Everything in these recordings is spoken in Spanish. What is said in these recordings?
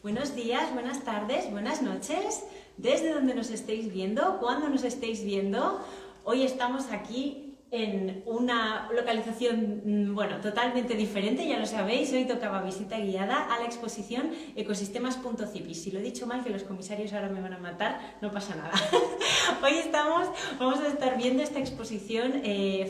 Buenos días, buenas tardes, buenas noches, desde donde nos estéis viendo, cuando nos estéis viendo. Hoy estamos aquí en una localización, bueno, totalmente diferente, ya lo sabéis. Hoy tocaba visita guiada a la exposición Ecosistemas.cip. Y si lo he dicho mal, que los comisarios ahora me van a matar, no pasa nada. Hoy vamos a estar viendo esta exposición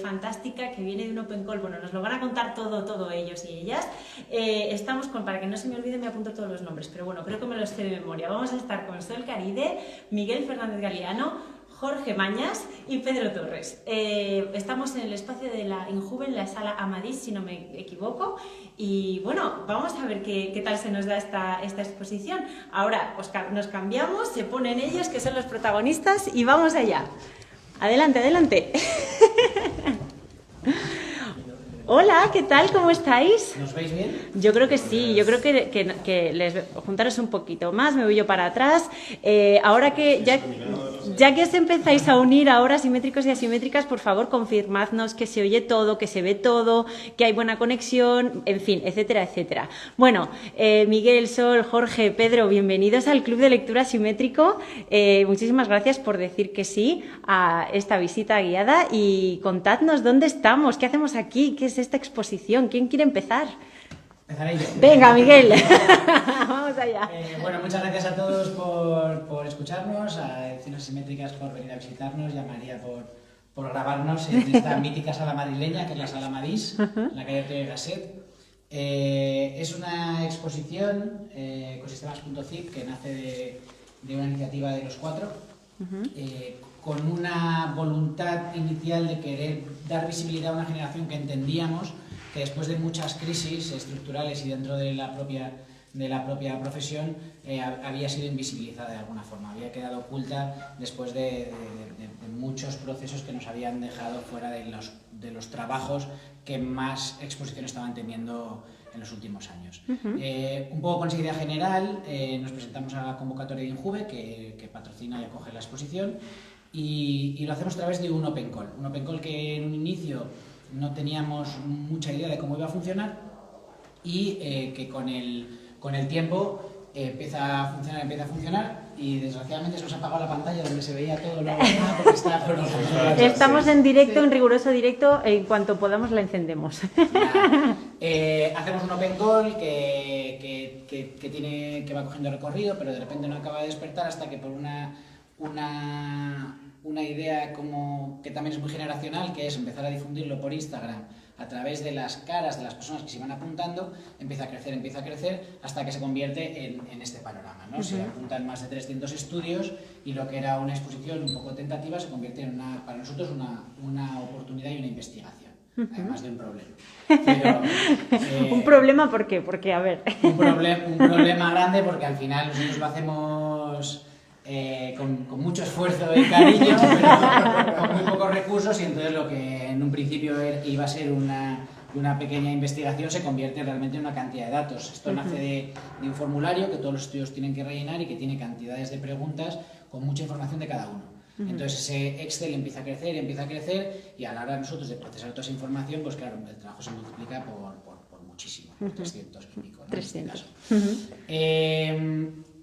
fantástica que viene de un Open Call. Bueno, nos lo van a contar todo ellos y ellas. Estamos con, para que no se me olvide, me apunto todos los nombres, pero bueno, creo que me los sé de memoria. Vamos a estar con Sol Caride, Miguel Fernández Galeano, Jorge Mañas y Pedro Torres. Estamos en el espacio de la Injuve, en la sala Amadís, si no me equivoco. Y bueno, vamos a ver qué tal se nos da esta exposición. Ahora nos cambiamos, se ponen ellos, que son los protagonistas, y vamos allá. Adelante, adelante. Hola, ¿qué tal? ¿Cómo estáis? ¿Nos veis bien? Yo creo que sí, yo creo que les juntaros un poquito más, me voy yo para atrás. Ahora que ya que os empezáis a unir ahora, simétricos y asimétricas, por favor, confirmadnos que se oye todo, que se ve todo, que hay buena conexión, en fin, etcétera, etcétera. Bueno, Miguel, Sol, Jorge, Pedro, bienvenidos al Club de Lectura Simétrico. Muchísimas gracias por decir que sí a esta visita guiada y contadnos dónde estamos, qué hacemos aquí, qué es esta exposición, ¿quién quiere empezar? Empezaré yo. Venga, Miguel. Vamos allá. Bueno, muchas gracias a todos por escucharnos, a Ediciones Simétricas por venir a visitarnos y a María por grabarnos en esta mítica sala madrileña, que es la sala Amadís, en la calle Ortega y Gasset. Es una exposición, Ecosistemas.cip, que nace de una iniciativa de los cuatro, con una voluntad inicial de querer dar visibilidad a una generación que entendíamos que después de muchas crisis estructurales y dentro de la propia profesión había sido invisibilizada de alguna forma, había quedado oculta después de muchos procesos que nos habían dejado fuera de los trabajos que más exposición estaban teniendo en los últimos años. Un poco con esa idea general, nos presentamos a la convocatoria de Injuve, que patrocina y acoge la exposición, y lo hacemos a través de un Open Call que en un inicio no teníamos mucha idea de cómo iba a funcionar y que con el tiempo empieza a funcionar y desgraciadamente se nos ha apagado la pantalla donde se veía todo lo porque está por los Estamos en directo, en riguroso directo, en cuanto podamos la encendemos. Hacemos un Open Call que va cogiendo recorrido, pero de repente no acaba de despertar hasta que por una idea como que también es muy generacional, que es empezar a difundirlo por Instagram a través de las caras de las personas que se van apuntando, empieza a crecer hasta que se convierte en este panorama, ¿no? Se apuntan más de 300 estudios y lo que era una exposición un poco tentativa se convierte en para nosotros una oportunidad y una investigación, además de un problema. Pero, ¿Un problema por qué? Porque, a ver... Un problema grande porque al final nosotros lo hacemos... con mucho esfuerzo y cariño, pero con muy pocos recursos, y entonces lo que en un principio iba a ser una pequeña investigación se convierte realmente en una cantidad de datos. Esto nace de un formulario que todos los estudios tienen que rellenar y que tiene cantidades de preguntas con mucha información de cada uno. Entonces ese Excel empieza a crecer y a la hora de nosotros de procesar toda esa información, pues claro, el trabajo se multiplica por muchísimo, 300 y pico, ¿no? 300.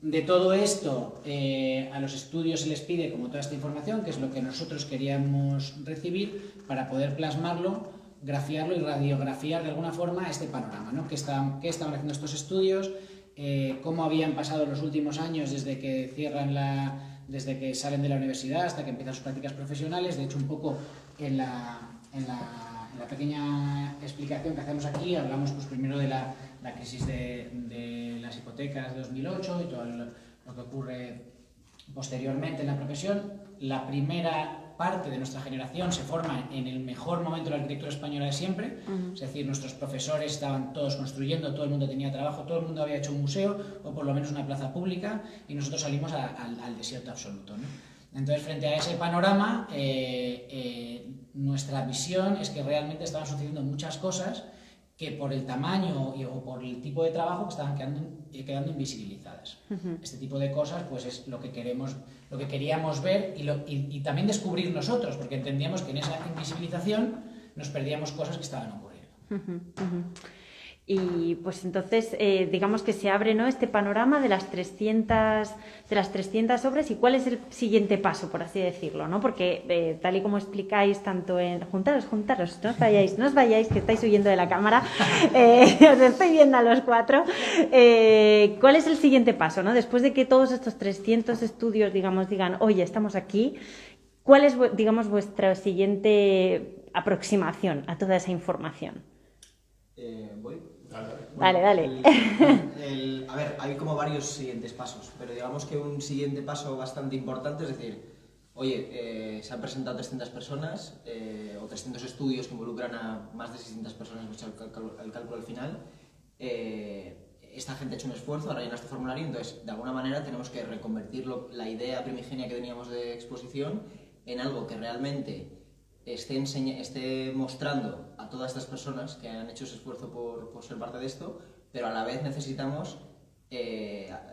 De todo esto, a los estudios se les pide como toda esta información, que es lo que nosotros queríamos recibir para poder plasmarlo, grafiarlo y radiografiar de alguna forma este panorama, ¿no? ¿Qué estaban haciendo estos estudios? ¿Cómo habían pasado los últimos años desde que desde que salen de la universidad hasta que empiezan sus prácticas profesionales? De hecho, un poco en la pequeña explicación que hacemos aquí, hablamos pues primero de la crisis de las hipotecas de 2008 y todo lo que ocurre posteriormente en la profesión. La primera parte de nuestra generación se forma en el mejor momento de la arquitectura española de siempre, es decir, nuestros profesores estaban todos construyendo, todo el mundo tenía trabajo, todo el mundo había hecho un museo o por lo menos una plaza pública y nosotros salimos al desierto absoluto, ¿no? Entonces, frente a ese panorama, nuestra visión es que realmente estaban sucediendo muchas cosas que por el tamaño o por el tipo de trabajo estaban quedando invisibilizadas. Este tipo de cosas pues es lo que queríamos ver y también descubrir nosotros, porque entendíamos que en esa invisibilización nos perdíamos cosas que estaban ocurriendo. Y pues entonces, digamos que se abre, ¿no?, este panorama de las 300 obras. ¿Y cuál es el siguiente paso, por así decirlo, ¿no? Porque tal y como explicáis tanto en... Juntaros, no os vayáis, que estáis huyendo de la cámara. Os estoy viendo a los cuatro. ¿Cuál es el siguiente paso, ¿no? Después de que todos estos 300 estudios, digamos, digan, oye, estamos aquí, ¿cuál es, digamos, vuestra siguiente aproximación a toda esa información? ¿Voy? Dale, dale. A ver, hay como varios siguientes pasos, pero digamos que un siguiente paso bastante importante es decir, oye, se han presentado 300 personas o 300 estudios que involucran a más de 600 personas, hemos hecho el cálculo al final. Esta gente ha hecho un esfuerzo, ahora llena este formulario, entonces de alguna manera tenemos que reconvertir la idea primigenia que teníamos de exposición en algo que realmente esté mostrando a todas estas personas que han hecho ese esfuerzo por ser parte de esto, pero a la vez necesitamos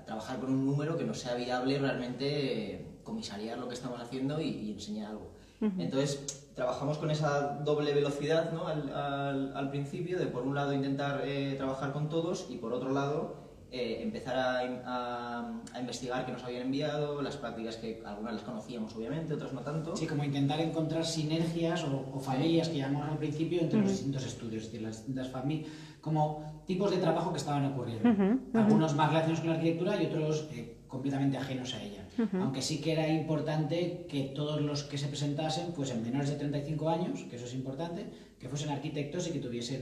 trabajar con un número que nos sea viable realmente comisariar lo que estamos haciendo y enseñar algo. Entonces, trabajamos con esa doble velocidad, ¿no?, al principio, de por un lado intentar trabajar con todos y por otro lado empezar a investigar qué nos habían enviado, las prácticas que algunas las conocíamos obviamente, otras no tanto. Sí, como intentar encontrar sinergias o familias que llamamos al principio entre los distintos estudios, es decir, las distintas familias, como tipos de trabajo que estaban ocurriendo. Algunos más relacionados con la arquitectura y otros completamente ajenos a ella. Aunque sí que era importante que todos los que se presentasen fuesen menores de 35 años, que eso es importante, que fuesen arquitectos y que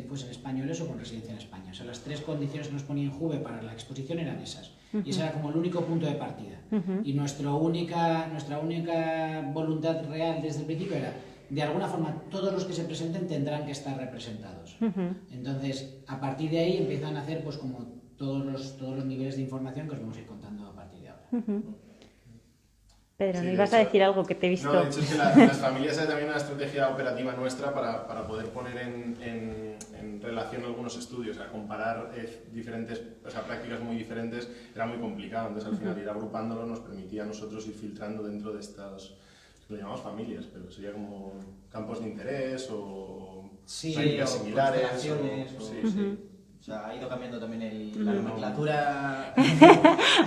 fuesen españoles o con residencia en España. O sea, las tres condiciones que nos ponía en Juve para la exposición eran esas. Y ese era como el único punto de partida. Y nuestra única voluntad real desde el principio era, de alguna forma, todos los que se presenten tendrán que estar representados. Entonces, a partir de ahí empiezan a hacer pues como todos los niveles de información que os vamos a ir contando a partir de ahora. Pedro, Sí, ¿no de ibas a hecho- decir algo que te he visto? No, de hecho es que las familias es también una estrategia operativa nuestra para poder poner en relación algunos estudios, o sea, comparar diferentes, o sea, prácticas muy diferentes era muy complicado, entonces al final ir agrupándolo nos permitía a nosotros ir filtrando dentro de estas, lo llamamos familias, pero sería como campos de interés o Sí, prácticas o similares. constelaciones, Sí. O sea, ha ido cambiando también la nomenclatura.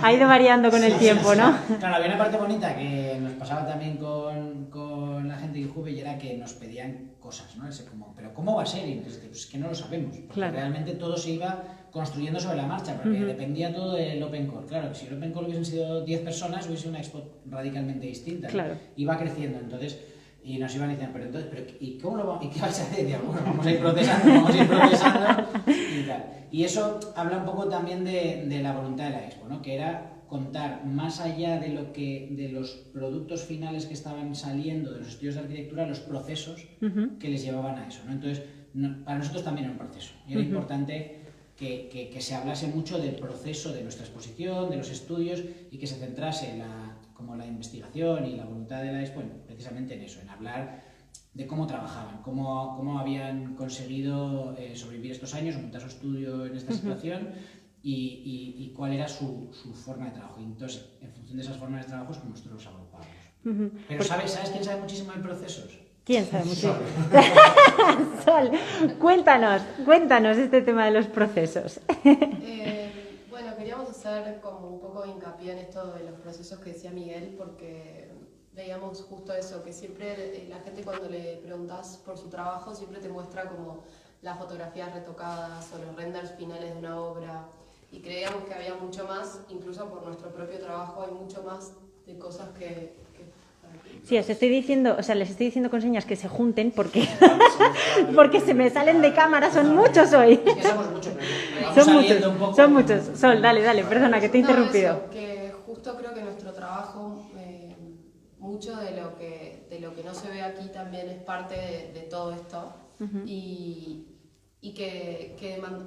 Ha ido variando con el tiempo, ¿no? Claro, había una parte bonita que nos pasaba también con la gente de Juve y era que nos pedían cosas, ¿no? Pero ¿cómo va a ser? Y entonces, pues es que no lo sabemos, porque Claro. realmente todo se iba construyendo sobre la marcha, porque dependía todo del Open Core. Claro, si el Open Core hubiesen sido 10 personas, hubiese sido una expo radicalmente distinta, ¿no? Claro. Iba creciendo, entonces... Y nos iban diciendo, ¿y cómo lo vamos? ¿Y qué vais a hacer? Bueno, vamos a ir procesando y tal. Y eso habla un poco también de la voluntad de la Expo, ¿no? Que era contar más allá de los productos finales que estaban saliendo de los estudios de arquitectura, los procesos que les llevaban a eso, ¿no? Entonces, para nosotros también era un proceso. Y era importante que se hablase mucho del proceso de nuestra exposición, de los estudios, y que se centrase como la investigación y la voluntad de la Expo precisamente en eso, en hablar de cómo trabajaban, cómo habían conseguido sobrevivir estos años, montar su estudio en esta situación y cuál era su forma de trabajo. Y entonces, en función de esas formas de trabajo, es como nosotros los agrupábamos. Pero ¿sabes quién sabe muchísimo de procesos? ¿Quién sabe mucho? Sol, cuéntanos este tema de los procesos. Bueno, queríamos hacer como un poco de hincapié en esto de los procesos que decía Miguel, porque veíamos justo eso, que siempre la gente cuando le preguntas por su trabajo siempre te muestra como las fotografías retocadas o los renders finales de una obra, y creíamos que había mucho más, incluso por nuestro propio trabajo hay mucho más de cosas que Sí, les estoy diciendo con señas que se junten porque se me salen de cámara, son muchos hoy. Es que somos muchos, pero vamos saliendo un poco. Son muchos. Sol, dale, perdona, que te he interrumpido. Eso, que justo creo que nuestro trabajo, mucho de lo que no se ve aquí también es parte de todo esto. Y que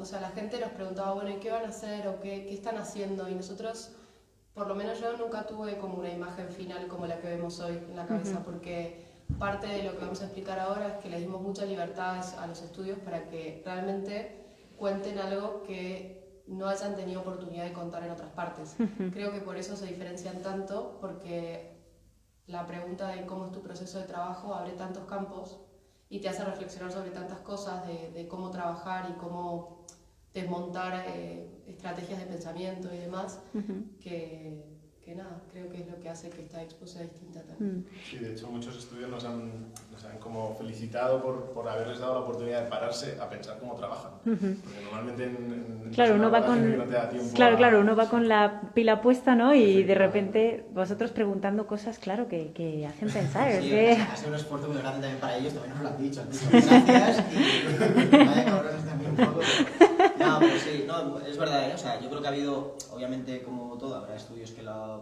o sea, la gente nos preguntaba, bueno, ¿y qué van a hacer? ¿O qué están haciendo? Y nosotros, por lo menos yo nunca tuve como una imagen final como la que vemos hoy en la cabeza, porque parte de lo que vamos a explicar ahora es que les dimos muchas libertades a los estudios para que realmente cuenten algo que no hayan tenido oportunidad de contar en otras partes. Creo que por eso se diferencian tanto, porque la pregunta de cómo es tu proceso de trabajo abre tantos campos y te hace reflexionar sobre tantas cosas de cómo trabajar y cómo desmontar estrategias de pensamiento y demás, que nada, creo que es lo que hace que esta expo sea distinta también. Sí, de hecho muchos estudios nos han como felicitado por haberles dado la oportunidad de pararse a pensar cómo trabajan. Porque normalmente claro, uno va con, no te da tiempo claro, uno va con la pila puesta, ¿no? Y de repente vosotros preguntando cosas, claro, que hacen pensar. Sí, que... ha sido un esfuerzo muy grande también para ellos, también nos lo han dicho. Gracias y vaya cabrones también un poco. No, pero sí, no, es verdad, o sea, yo creo que ha habido, obviamente como todo, habrá estudios que lo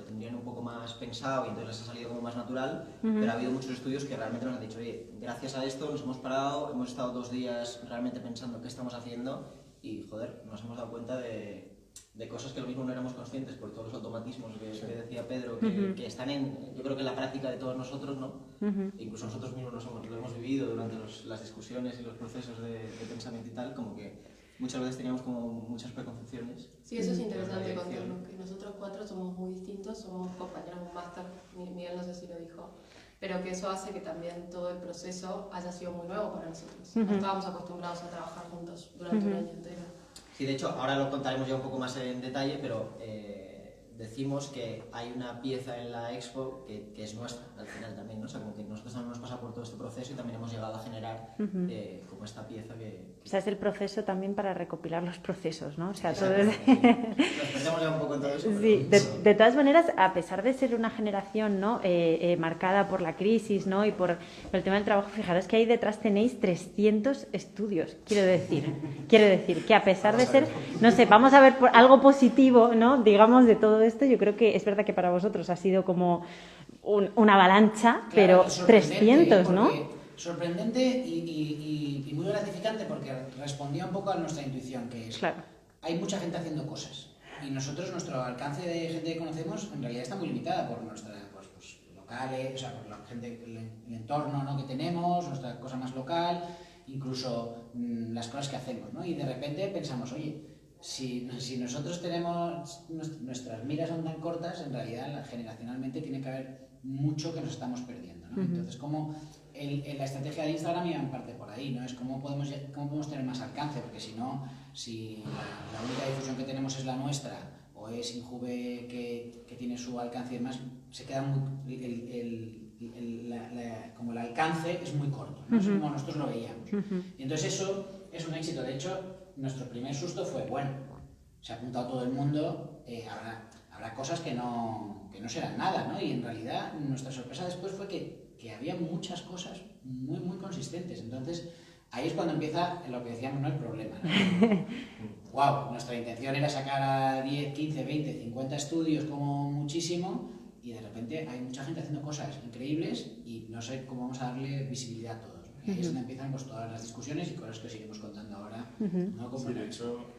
tendrían un poco más pensado y entonces les ha salido como más natural, pero ha habido muchos estudios que realmente nos han dicho, oye, gracias a esto nos hemos parado, hemos estado 2 días realmente pensando qué estamos haciendo y, joder, nos hemos dado cuenta de cosas que lo mismo no éramos conscientes por todos los automatismos que decía Pedro, que están yo creo que en la práctica de todos nosotros, ¿no? Incluso nosotros mismos lo hemos vivido durante las discusiones y los procesos de pensamiento y tal, como que muchas veces teníamos como muchas preconcepciones. Sí, eso es interesante contarlo, que nosotros 4 somos muy distintos, somos compañeros de un máster, Miguel no sé si lo dijo, pero que eso hace que también todo el proceso haya sido muy nuevo para nosotros. No estábamos acostumbrados a trabajar juntos durante un año entero. Sí, de hecho, ahora lo contaremos ya un poco más en detalle, pero decimos que hay una pieza en la expo que es nuestra al final también, ¿no? O sea, como que nosotros también hemos pasado por todo este proceso y también hemos llegado a generar como esta pieza que... O sea, es el proceso también para recopilar los procesos, ¿no? O sea, todo es... Nos perdemos ya un poco en todo eso. Sí, de todas maneras, a pesar de ser una generación, ¿no? Marcada por la crisis, ¿no? Y por el tema del trabajo, fijaros que ahí detrás tenéis 300 estudios, quiero decir que a pesar de ser, no sé, vamos a ver algo positivo, ¿no? Digamos, de todo esto, yo creo que es verdad que para vosotros ha sido como una avalancha, Claro, pero 300, ¿no? Sorprendente y muy gratificante porque respondía un poco a nuestra intuición, que es, claro, hay mucha gente haciendo cosas y nosotros, nuestro alcance de gente que conocemos en realidad está muy limitada por nuestra, pues, locales, o sea, por la gente, el entorno, ¿no? que tenemos, nuestra cosa más local, incluso las cosas que hacemos, ¿no? Y de repente pensamos, oye, si nosotros tenemos, nuestras miras son tan cortas, en realidad generacionalmente tiene que haber mucho que nos estamos perdiendo, ¿no? Entonces, como la estrategia de Instagram iba en parte por ahí, ¿no? Es cómo podemos tener más alcance, porque si no, si la única difusión que tenemos es la nuestra, o es Injuve que tiene su alcance y demás, se queda como el alcance es muy corto, ¿no? Eso como nosotros lo veíamos. Y entonces eso es un éxito. De hecho, nuestro primer susto fue, bueno, se ha apuntado todo el mundo, habrá cosas que no serán nada, ¿no? Y en realidad nuestra sorpresa después fue que había muchas cosas muy, muy consistentes. Entonces, ahí es cuando empieza lo que decíamos, ¿no? El problema, ¿no? Wow, nuestra intención era sacar a 10, 15, 20, 50 estudios como muchísimo y de repente hay mucha gente haciendo cosas increíbles y no sé cómo vamos a darle visibilidad a todos. Y ahí es donde empiezan pues, todas las discusiones y cosas que os iremos contando ahora. ¿No? Sí, de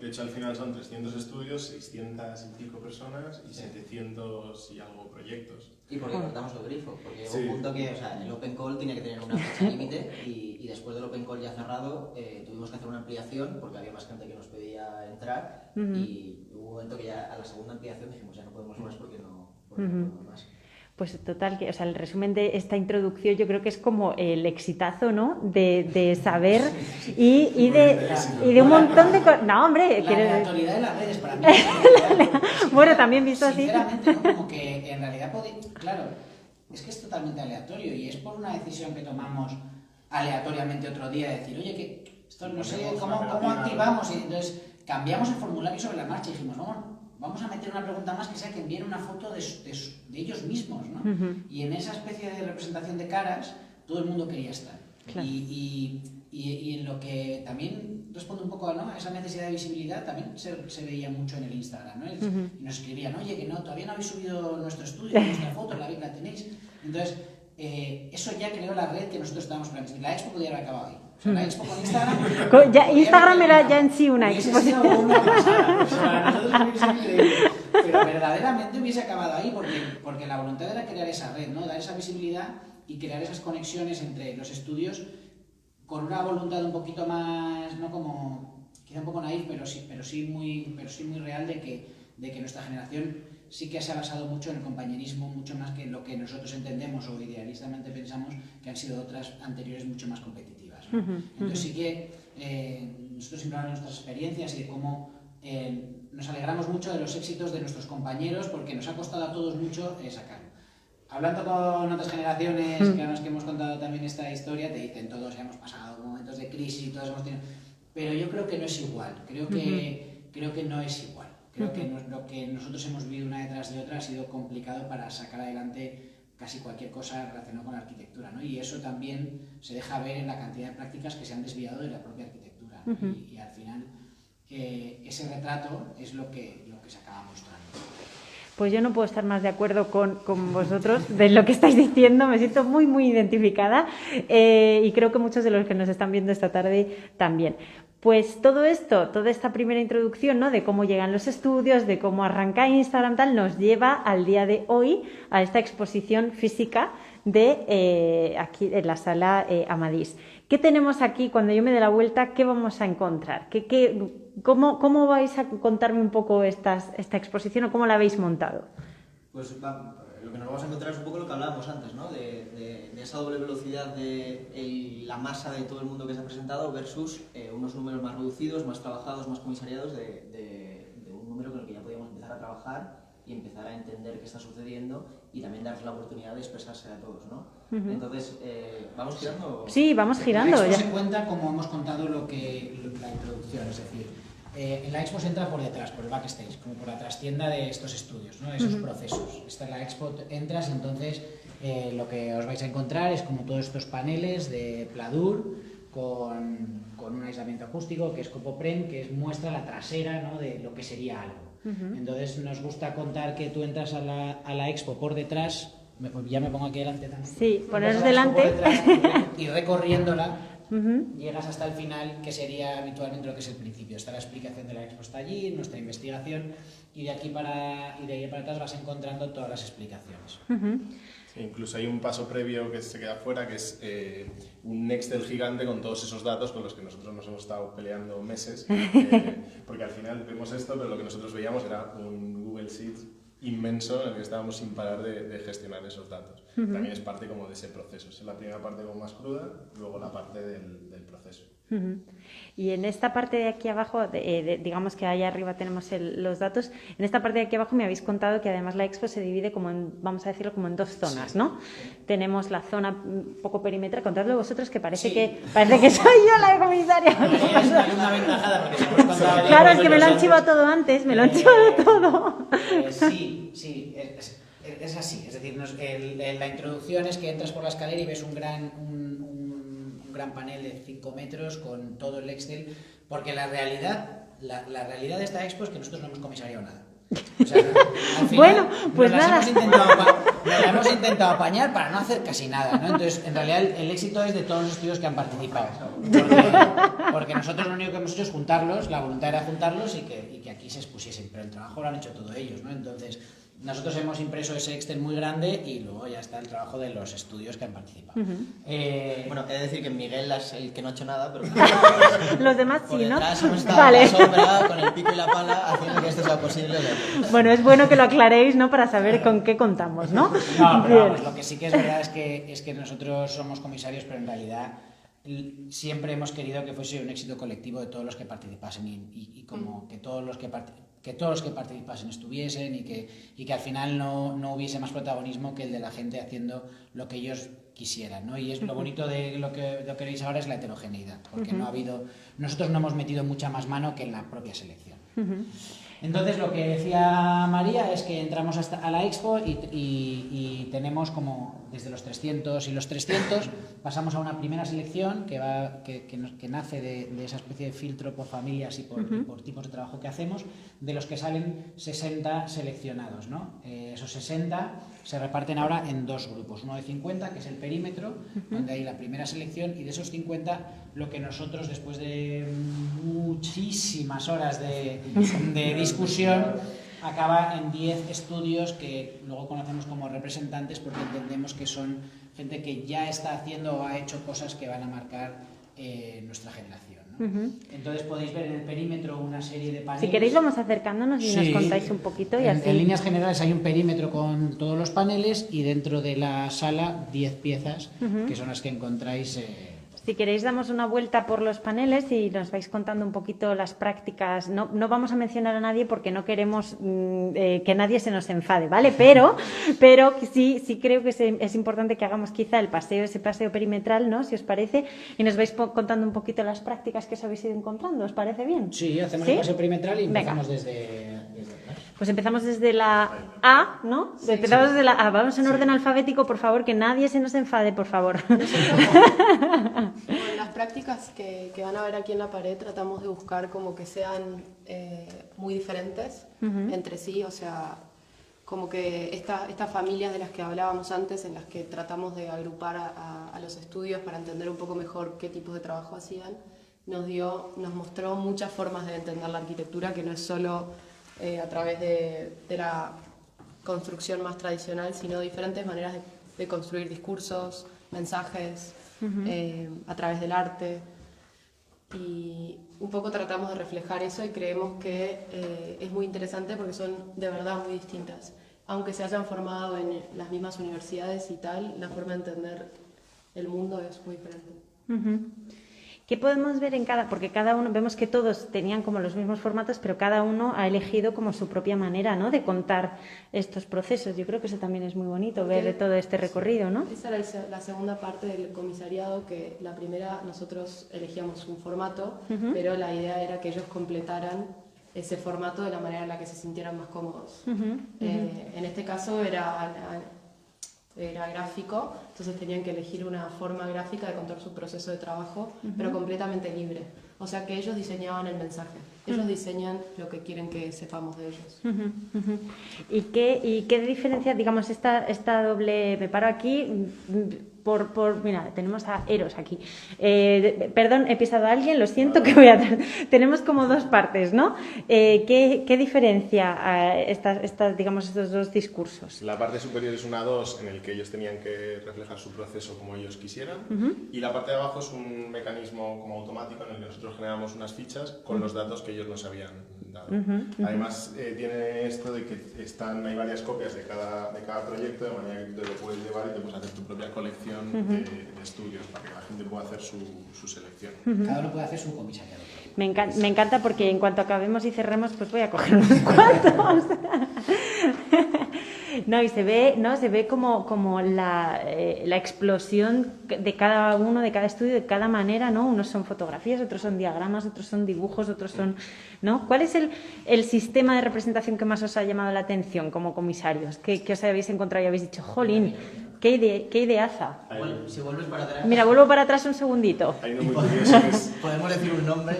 hecho al final son 300 estudios, 600 y pico personas y 700 y algo proyectos. Y porque cortamos el grifo, porque llegó un punto que, o sea, el Open Call tiene que tener una fecha límite y después del Open Call ya cerrado tuvimos que hacer una ampliación porque había más gente que nos pedía entrar y hubo un momento que ya a la segunda ampliación dijimos ya no podemos más porque no podemos más. Pues total, que, o sea, el resumen de esta introducción yo creo que es como el exitazo, ¿no? De saber y de un montón de cosas. No, hombre. La aleatoriedad de las redes para mí. Bueno, también visto así. Sinceramente, ¿no? Como que en realidad, claro, es que es totalmente aleatorio y es por una decisión que tomamos aleatoriamente otro día, de decir, oye, que esto no sé cómo activamos, y entonces cambiamos el formulario sobre la marcha y dijimos, vamos a meter una pregunta más que sea que envíen una foto de ellos mismos, ¿no? Y en esa especie de representación de caras, todo el mundo quería estar. Claro. Y en lo que también responde un poco, ¿no? A esa necesidad de visibilidad, también se veía mucho en el Instagram, ¿no? Y nos escribían, oye, que no, todavía no habéis subido nuestro estudio, nuestra foto, la tenéis. Entonces, eso ya creó la red que nosotros estábamos planeando. La expo podría haber acabado ahí. O sea, la expo con Instagram... Instagram era ya en sí una expo. Una pasada, para nosotros hubiese sido increíble. Pero verdaderamente hubiese acabado ahí porque la voluntad era crear esa red, ¿no? Dar esa visibilidad y crear esas conexiones entre los estudios con una voluntad un poquito más, no como, quizá un poco naif, pero sí muy real de que nuestra generación sí que se ha basado mucho en el compañerismo, mucho más que en lo que nosotros entendemos o idealistamente pensamos que han sido otras anteriores mucho más competitivas, ¿no? Entonces sí que nosotros siempre hablamos de nuestras experiencias y de cómo nos alegramos mucho de los éxitos de nuestros compañeros porque nos ha costado a todos mucho sacarlo. Hablando con otras generaciones, que a los que hemos contado también esta historia, te dicen todos hemos pasado momentos de crisis y todos hemos tenido... Pero yo creo que no es igual, creo que no es igual. Creo que lo que nosotros hemos vivido una detrás de otra ha sido complicado para sacar adelante casi cualquier cosa relacionada con la arquitectura, ¿no? Y eso también se deja ver en la cantidad de prácticas que se han desviado de la propia arquitectura. Y al final ese retrato es lo que se acaba mostrando. Pues yo no puedo estar más de acuerdo con vosotros de lo que estáis diciendo, me siento muy, muy identificada y creo que muchos de los que nos están viendo esta tarde también. Pues todo esto, toda esta primera introducción, ¿no?, de cómo llegan los estudios, de cómo arranca Instagram, tal, nos lleva al día de hoy a esta exposición física de aquí en la sala Amadís. ¿Qué tenemos aquí cuando yo me dé la vuelta? ¿Qué vamos a encontrar? ¿Cómo vais a contarme un poco esta exposición o cómo la habéis montado? Pues lo que nos vamos a encontrar es un poco lo que hablábamos antes, ¿no? De esa doble velocidad de la masa de todo el mundo que se ha presentado versus unos números más reducidos, más trabajados, más comisariados de un número con el que ya podíamos empezar a trabajar y empezar a entender qué está sucediendo y también darles la oportunidad de expresarse a todos, ¿no? Entonces, ¿vamos girando? Sí, vamos girando. La expo se cuenta como hemos contado la introducción, es decir, en la expo se entra por detrás, por el backstage, como por la trastienda de estos estudios, ¿no? Esos procesos. Esta es la expo, entras, entonces lo que os vais a encontrar es como todos estos paneles de pladur con un aislamiento acústico que es Copopren, que muestra la trasera, ¿no?, de lo que sería algo. Entonces nos gusta contar que tú entras a la expo por detrás, ya me pongo aquí delante también. Sí, poneros delante. Y recorriéndola llegas hasta el final, que sería habitualmente lo que es el principio. Está la explicación de la expo, está allí, nuestra investigación, y de ahí para atrás vas encontrando todas las explicaciones. Sí, incluso hay un paso previo que se queda fuera, que es un Excel gigante con todos esos datos con los que nosotros nos hemos estado peleando meses, porque al final vemos esto, pero lo que nosotros veíamos era un Google Sheet inmenso en el que estábamos sin parar de gestionar esos datos. También es parte como de ese proceso. Es la primera parte como más cruda, luego la parte del proceso. Y en esta parte de aquí abajo, digamos que allá arriba tenemos los datos, en esta parte de aquí abajo me habéis contado que además la expo se divide como en, vamos a decirlo, como en dos zonas, ¿no? Tenemos la zona un poco perimetral, contadlo vosotros, que parece que soy yo la comisaria. Es una ventajada porque se hemos contado... Claro, es que me lo han chivado todo antes, me lo han chivado todo. Sí, es así. Es decir, la introducción es que entras por la escalera y ves un gran panel de 5 metros con todo el Excel, porque la realidad de esta expo es que nosotros no hemos comisariado nada. O sea, al final, bueno, pues nada. Nos la hemos intentado apañar para no hacer casi nada, ¿no? Entonces, en realidad, el éxito es de todos los estudios que han participado. Porque nosotros lo único que hemos hecho es juntarlos, la voluntad era juntarlos y que aquí se expusiesen, pero el trabajo lo han hecho todos ellos, ¿no? Entonces, nosotros hemos impreso ese Excel muy grande y luego ya está el trabajo de los estudios que han participado. Bueno, he de decir que Miguel es el que no ha hecho nada, pero... Los demás sí, ¿no? Detrás hemos estado en la sombra, con el pico y la pala, haciendo que esto sea posible. Bueno, es bueno que lo aclaréis, ¿no?, para saber con qué contamos, ¿no? No, pero vamos, lo que sí que es verdad es que nosotros somos comisarios, pero en realidad siempre hemos querido que fuese un éxito colectivo de todos los que participasen y como que todos los que participasen estuviesen y que al final no hubiese más protagonismo que el de la gente haciendo lo que ellos quisieran, ¿no? Y es lo bonito de lo que veis ahora es la heterogeneidad, porque nosotros no hemos metido mucha más mano que en la propia selección. Entonces, lo que decía María es que entramos a la expo y tenemos como desde los 300 y los 300 pasamos a una primera selección que nace de esa especie de filtro por familias y por tipos de trabajo que hacemos, de los que salen 60 seleccionados, ¿no? Esos 60 se reparten ahora en dos grupos, uno de 50, que es el perímetro, donde hay la primera selección, y de esos 50 lo que nosotros, después de muchísimas horas de discusión, acaba en 10 estudios que luego conocemos como representantes porque entendemos que son gente que ya está haciendo o ha hecho cosas que van a marcar nuestra generación, ¿no? Entonces podéis ver en el perímetro una serie de paneles. Si queréis vamos acercándonos y nos contáis un poquito. Y así... En líneas generales hay un perímetro con todos los paneles y dentro de la sala 10 piezas que son las que encontráis Si queréis damos una vuelta por los paneles y nos vais contando un poquito las prácticas. No vamos a mencionar a nadie porque no queremos que nadie se nos enfade, ¿vale? Pero sí creo que es importante que hagamos quizá ese paseo perimetral, ¿no? Si os parece, y nos vais contando un poquito las prácticas que os habéis ido encontrando. ¿Os parece bien? Sí, hacemos el paseo perimetral y empezamos desde atrás. Pues empezamos desde la A, ¿no? Sí. Empezamos desde la A. Vamos en orden alfabético, por favor, que nadie se nos enfade, por favor. En las prácticas que van a ver aquí en la pared tratamos de buscar como que sean muy diferentes entre sí, o sea, como que estas familias de las que hablábamos antes, en las que tratamos de agrupar a los estudios para entender un poco mejor qué tipos de trabajo hacían, nos mostró muchas formas de entender la arquitectura, que no es solo a través de la construcción más tradicional, sino diferentes maneras de construir discursos, mensajes, a través del arte. Y un poco tratamos de reflejar eso y creemos que es muy interesante porque son de verdad muy distintas. Aunque se hayan formado en las mismas universidades y tal, la forma de entender el mundo es muy diferente. ¿Qué podemos ver en porque cada uno, vemos que todos tenían como los mismos formatos, pero cada uno ha elegido como su propia manera, ¿no?, de contar estos procesos. Yo creo que eso también es muy bonito, ver todo este recorrido, ¿no? Esa era la segunda parte del comisariado, que la primera nosotros elegíamos un formato, pero la idea era que ellos completaran ese formato de la manera en la que se sintieran más cómodos. En este caso era gráfico, entonces tenían que elegir una forma gráfica de contar su proceso de trabajo, pero completamente libre. O sea que ellos diseñaban el mensaje, ellos diseñan lo que quieren que sepamos de ellos. ¿Y qué diferencia, digamos, esta doble... Me paro aquí... mira, tenemos a Eros aquí. Perdón, he pisado a alguien, lo siento, que voy a... Tenemos como dos partes, ¿no? ¿Qué diferencia digamos, estos dos discursos? La parte superior es una 2 en el que ellos tenían que reflejar su proceso como ellos quisieran, y la parte de abajo es un mecanismo como automático en el que nosotros generamos unas fichas con los datos que ellos nos habían dado. Además, tiene esto de que hay varias copias de cada proyecto, de manera que te lo puedes llevar y te puedes hacer tu propia colección de estudios para que la gente pueda hacer su selección. Cada uno puede hacer su comisariado. Me encanta porque en cuanto acabemos y cerremos, pues voy a coger unos cuantos. No, y se ve como la explosión de cada uno, de cada estudio, de cada manera, ¿no? Unos son fotografías, otros son diagramas, otros son dibujos, otros son... ¿no? ¿Cuál es el sistema de representación que más os ha llamado la atención como comisarios? ¿Qué os habéis encontrado y habéis dicho, jolín, qué ideaza? Si vuelves para atrás... Mira, vuelvo para atrás un segundito. Hay uno muy curioso que es... ¿Podemos decir un nombre?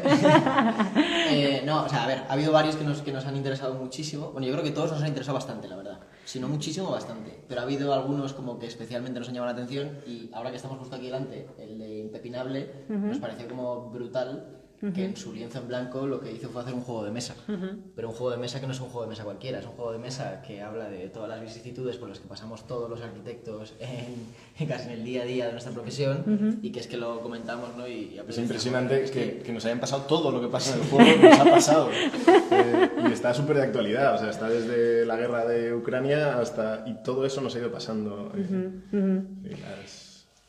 No, o sea, a ver, ha habido varios que nos han interesado muchísimo. Bueno, yo creo que todos nos han interesado bastante, la verdad. Si no muchísimo, bastante. Pero ha habido algunos como que especialmente nos han llamado la atención, y ahora que estamos justo aquí delante, el de Impepinable, nos pareció como brutal que en su lienzo en blanco lo que hizo fue hacer un juego de mesa. Pero un juego de mesa que no es un juego de mesa cualquiera, es un juego de mesa que habla de todas las vicisitudes por las que pasamos todos los arquitectos casi en el día a día de nuestra profesión, y que es que lo comentamos, ¿no? Y es impresionante que nos hayan pasado todo lo que pasa en el juego, nos ha pasado. Y está súper de actualidad, o sea, está desde la guerra de Ucrania hasta... Y todo eso nos ha ido pasando.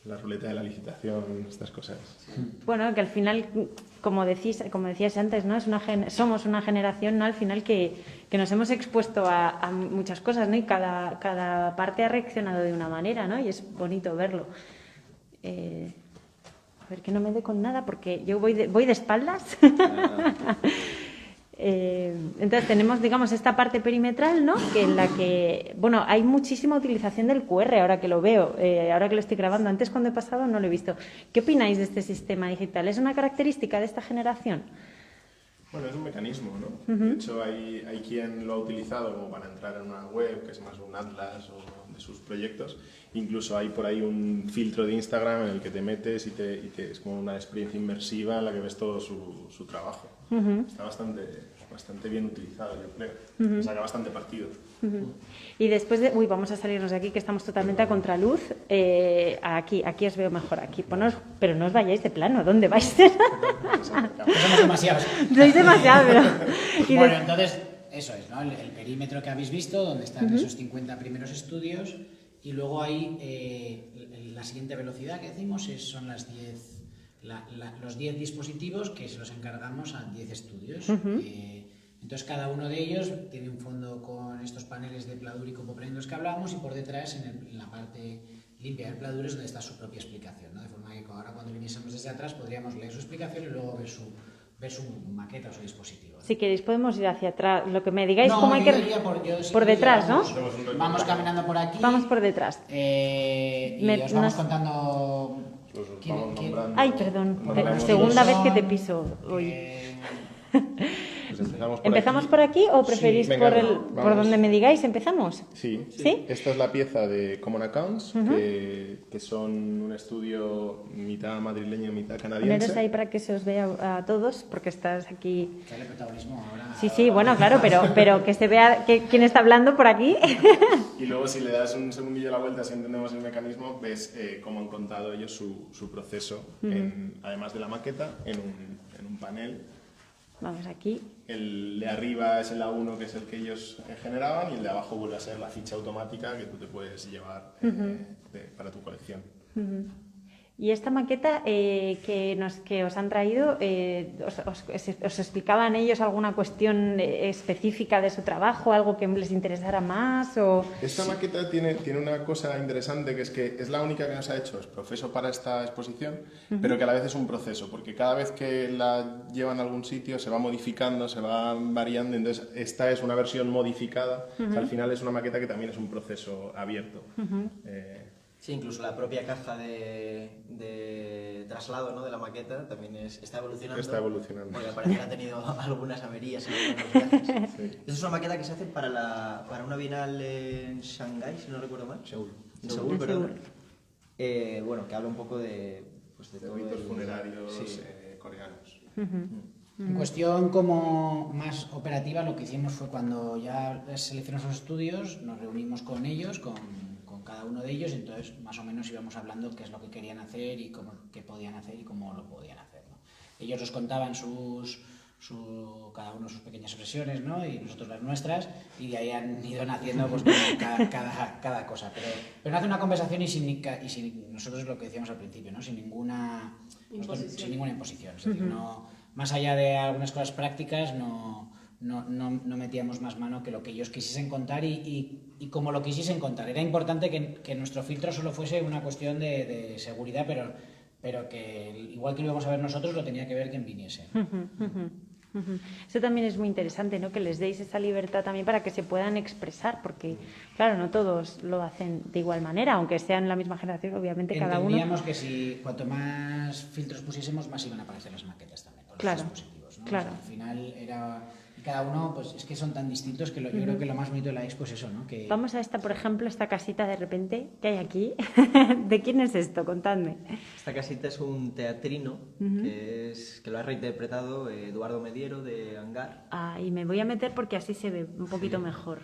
La ruleta de la licitación, estas cosas. Bueno, que al final, como decías antes, ¿no? Somos una generación, ¿no?, al final que nos hemos expuesto a muchas cosas, ¿no? Y cada parte ha reaccionado de una manera, ¿no? Y es bonito verlo. A ver, que no me dé con nada porque yo voy de espaldas. Entonces tenemos, digamos, esta parte perimetral, ¿no?, que en la que, bueno, hay muchísima utilización del QR ahora que lo veo, ahora que lo estoy grabando. Antes, cuando he pasado, no lo he visto. ¿Qué opináis de este sistema digital? ¿Es una característica de esta generación? Bueno, es un mecanismo, ¿no? De hecho, hay quien lo ha utilizado como para entrar en una web, que es más un atlas o de sus proyectos. Incluso hay por ahí un filtro de Instagram en el que te metes y es como una experiencia inmersiva en la que ves todo su trabajo. Está bastante bien utilizado, yo creo. Le saca bastante partido. Y después de... vamos a salirnos de aquí, que estamos totalmente a contraluz. Aquí os veo mejor. Aquí, pero no os vayáis de plano. ¿Dónde vais? Somos demasiados. Sois demasiado, pero... Bueno, entonces, eso es, ¿no? El perímetro que habéis visto, donde están esos 50 primeros estudios, y luego hay la siguiente velocidad que decimos son las 10 los 10 dispositivos que se los encargamos a 10 estudios. Entonces cada uno de ellos tiene un fondo con estos paneles de pladur y copopren de los que hablábamos, y por detrás, en la parte limpia del pladur, es donde está su propia explicación, ¿no? De forma que ahora, cuando viniésemos desde atrás, podríamos leer su explicación y luego ver su maqueta o su dispositivo, ¿no? Si queréis podemos ir hacia atrás, lo que me digáis, No, cómo hay que... yo por detrás, ¿no? Vamos caminando por aquí. Vamos por detrás. Y os vamos contando... Vamos nombrando. Ay, perdón, Nombramos segunda los- vez que te piso hoy. Pues ¿Empezamos por aquí o preferís Venga, por vamos. donde me digáis? ¿Empezamos? Sí. ¿Sí? Esta es la pieza de Common Accounts, que son un estudio mitad madrileño, mitad canadiense. Poneros ahí para que se os vea a todos, porque estás aquí... Dale protagonismo ahora. Sí, sí, bueno, claro, pero que se vea quién está hablando por aquí. Y luego, si le das un segundillo a la vuelta, si entendemos el mecanismo, ves cómo han contado ellos su proceso, además de la maqueta, en un panel. Vamos aquí. El de arriba es el A1, que es el que ellos generaban, y el de abajo vuelve a ser la ficha automática que tú te puedes llevar para tu colección. Y esta maqueta que os han traído, ¿os explicaban ellos alguna cuestión específica de su trabajo, algo que les interesara más? O... Esta maqueta tiene una cosa interesante, que es la única que nos ha hecho, es profeso para esta exposición, pero que a la vez es un proceso, porque cada vez que la llevan a algún sitio se va modificando, se va variando, entonces esta es una versión modificada, o sea, al final es una maqueta que también es un proceso abierto. Sí, incluso la propia caja de traslado, ¿no?, de la maqueta también está evolucionando. Está evolucionando. Porque al parecer ha tenido algunas averías en algunos viajes. Sí. Es una maqueta que se hace para una bienal en Shanghái, si no recuerdo mal. Seúl. En Seúl, perdón. Bueno, que habla un poco de todo Ritos el... funerarios Sí. coreanos. En cuestión como más operativa, lo que hicimos fue, cuando ya seleccionamos los estudios, nos reunimos con ellos, con cada uno de ellos, y entonces más o menos íbamos hablando qué es lo que querían hacer y qué podían hacer y cómo lo podían hacer, ¿no? Ellos nos contaban cada uno sus pequeñas obsesiones, ¿no?, y nosotros las nuestras, y de ahí han ido naciendo pues, cada cosa. Pero nace una conversación y sin nosotros, lo que decíamos al principio, ¿no?, sin ninguna imposición. Es decir, más allá de algunas cosas prácticas, no metíamos más mano que lo que ellos quisiesen contar y como lo quisiesen contar. Era importante que nuestro filtro solo fuese una cuestión de seguridad, pero que igual que lo íbamos a ver nosotros, lo tenía que ver quien viniese. Eso también es muy interesante, ¿no?, que les deis esa libertad también para que se puedan expresar, porque claro, no todos lo hacen de igual manera, aunque sean la misma generación, obviamente cada uno... Entendíamos que si cuanto más filtros pusiésemos, más iban a aparecer las maquetas también, con Claro, los dispositivos, ¿no? claro. O sea, al final cada uno, pues es que son tan distintos que yo creo que lo más bonito de la expo es eso, ¿no? Que... Vamos a esta, por ejemplo, esta casita de repente que hay aquí. ¿De quién es esto? Contadme. Esta casita es un teatrino que lo ha reinterpretado Eduardo Mediero, de Hangar. Ah, y me voy a meter porque así se ve un poquito mejor.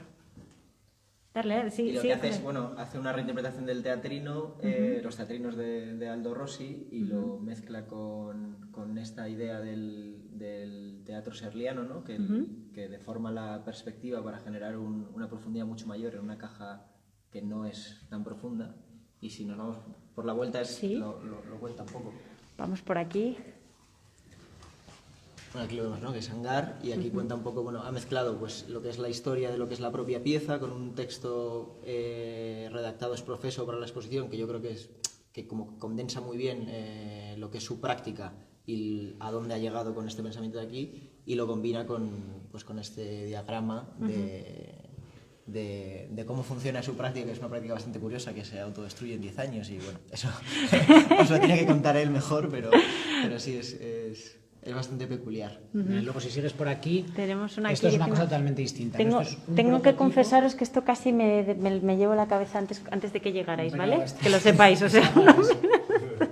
Darle, sí, Y lo sí. que hace es, hace una reinterpretación del teatrino, los teatrinos de Aldo Rossi, y lo mezcla con esta idea del teatro serliano, ¿no?, que deforma la perspectiva para generar una profundidad mucho mayor en una caja que no es tan profunda. Y si nos vamos por la vuelta, Sí. lo cuenta un poco. Vamos por aquí. Bueno, aquí lo vemos, ¿no?, que es Hangar, y aquí cuenta un poco, ha mezclado pues lo que es la historia de lo que es la propia pieza con un texto redactado ex profeso para la exposición, que yo creo que como condensa muy bien lo que es su práctica y a dónde ha llegado con este pensamiento de aquí, y lo combina con este diagrama de cómo funciona su práctica, que es una práctica bastante curiosa, que se autodestruye en 10 años, y bueno, eso os lo tiene que contar él mejor, pero sí es bastante peculiar. Luego, si sigues por aquí, Tenemos una esto aquí es una encima. cosa totalmente distinta. Tengo Esto es un que prototipo. confesaros que esto casi me llevo la cabeza antes de que llegarais, Pero ¿vale? este- Que lo sepáis, o sea.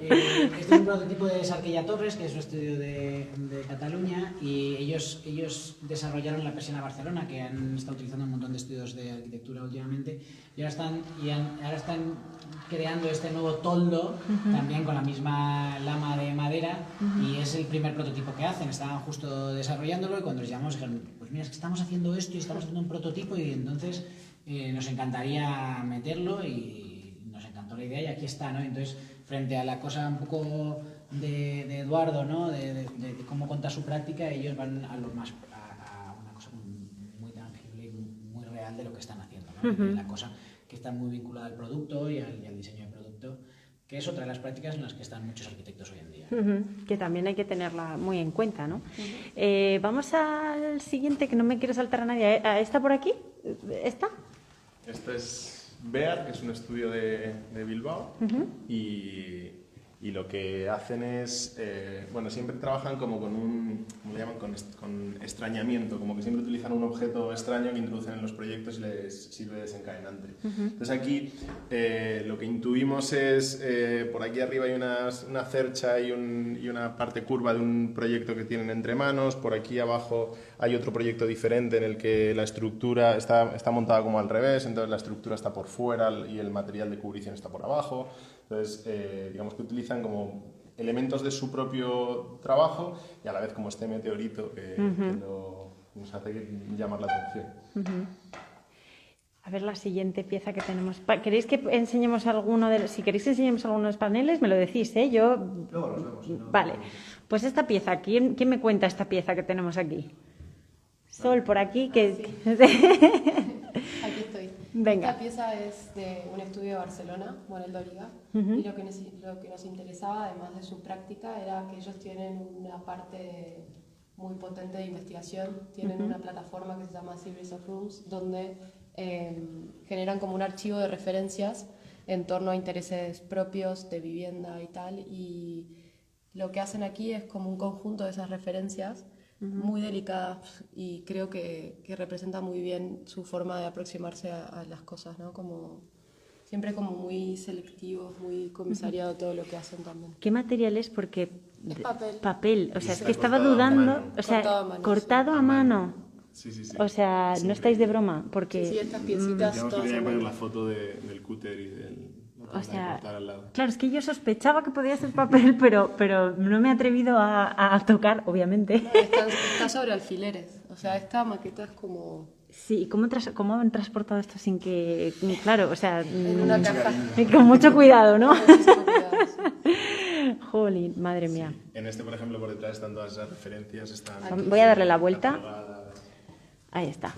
Este es un prototipo de Sarquella Torres, que es un estudio de Cataluña, y ellos desarrollaron la persiana Barcelona, que han estado utilizando un montón de estudios de arquitectura últimamente, y ahora están creando este nuevo toldo, también con la misma lama de madera, y es el primer prototipo que hacen. Estaban justo desarrollándolo, y cuando les llamamos dijeron, pues mira, es que estamos haciendo esto y estamos haciendo un prototipo, y entonces nos encantaría meterlo, y nos encantó la idea, y aquí está, ¿no? Entonces, frente a la cosa un poco de Eduardo, ¿no? De cómo contar su práctica, ellos van a lo más a una cosa muy tangible y muy real de lo que están haciendo, ¿no? Y la cosa que está muy vinculada al producto y al diseño de producto, que es otra de las prácticas en las que están muchos arquitectos hoy en día. Que también hay que tenerla muy en cuenta, ¿no? Vamos al siguiente, que no me quiero saltar a nadie. ¿A esta por aquí? ¿Esta? Este es Bear, que es un estudio de Bilbao, y lo que hacen es, bueno, siempre trabajan como con ¿cómo le llaman? Con extrañamiento, como que siempre utilizan un objeto extraño que introducen en los proyectos y les sirve de desencadenante. Entonces aquí lo que intuimos es, por aquí arriba hay una cercha y una parte curva de un proyecto que tienen entre manos, por aquí abajo hay otro proyecto diferente en el que la estructura está montada como al revés, entonces la estructura está por fuera y el material de cubrición está por abajo. Entonces, digamos que utilizan como elementos de su propio trabajo y a la vez como este meteorito que nos hace llamar la atención. A ver la siguiente pieza que tenemos. ¿Queréis que enseñemos alguno de los... Si queréis que enseñemos alguno de los paneles, me lo decís, ¿eh? Yo... Luego los vemos. ¿No? Vale. Pues esta pieza, ¿quién me cuenta esta pieza que tenemos aquí? Sol, por aquí, que... Aquí estoy. Venga. Esta pieza es de un estudio de Barcelona, Monel Doriga, y lo que nos interesaba, además de su práctica, era que ellos tienen una parte muy potente de investigación. Tienen una plataforma que se llama Series of Rooms, donde generan como un archivo de referencias en torno a intereses propios de vivienda y tal, y lo que hacen aquí es como un conjunto de esas referencias muy delicadas, y creo que representa muy bien su forma de aproximarse a las cosas, ¿no? Como siempre como muy selectivos, muy comisariado todo lo que hacen también. ¿Qué material es? Porque... Es papel. Papel, o sea, es Está que estaba cortado a dudando, mano. o sea, Cortado a mano, cortado a mano. Sí. O sea, Es no estáis de increíble. broma, porque... Sí, estas piecitas Digamos que todas quería son poner muy- la foto del cúter y del... O sea, cortar al lado. claro, es que yo sospechaba que podía ser papel, pero no me he atrevido a tocar, obviamente. Está sobre alfileres, o sea, esta maqueta es como Sí, ¿y cómo han transportado esto sin que... Claro, o sea... en una caja. Con mucho cuidado, ¿no? Muchísimo cuidado, sí. Jolín, madre mía. En este, por ejemplo, por detrás están todas esas referencias. Están Voy a darle la vuelta. catalogadas. Ahí está.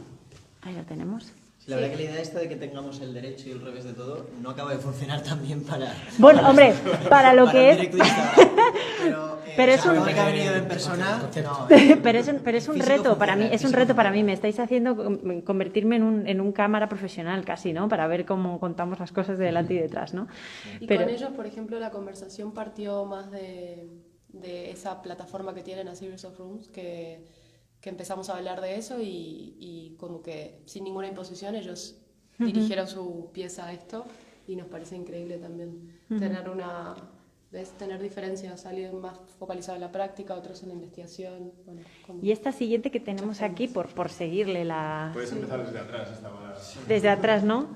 Ahí lo tenemos. La verdad que la idea esta de que tengamos el derecho y el revés de todo no acaba de funcionar tan bien para... Bueno, hombre, para lo que el es... directo de Instagram. Pero es un- Todo el que ha venido en persona... no, Pero es un físico reto para mí, funciona, es un físico reto para mí. funciona. Me estáis haciendo convertirme en un cámara profesional casi, ¿no? Para ver cómo contamos las cosas de delante y detrás, ¿no? Y Pero con ellos, por ejemplo, la conversación partió más de esa plataforma que tienen, a Series of Rooms, que empezamos a hablar de eso y como que sin ninguna imposición ellos dirigieron su pieza a esto, y nos parece increíble también tener diferencias, alguien más focalizado en la práctica, otros en la investigación. Bueno, como- y esta siguiente que tenemos aquí, por seguirle Puedes empezar desde atrás, desde atrás, ¿no?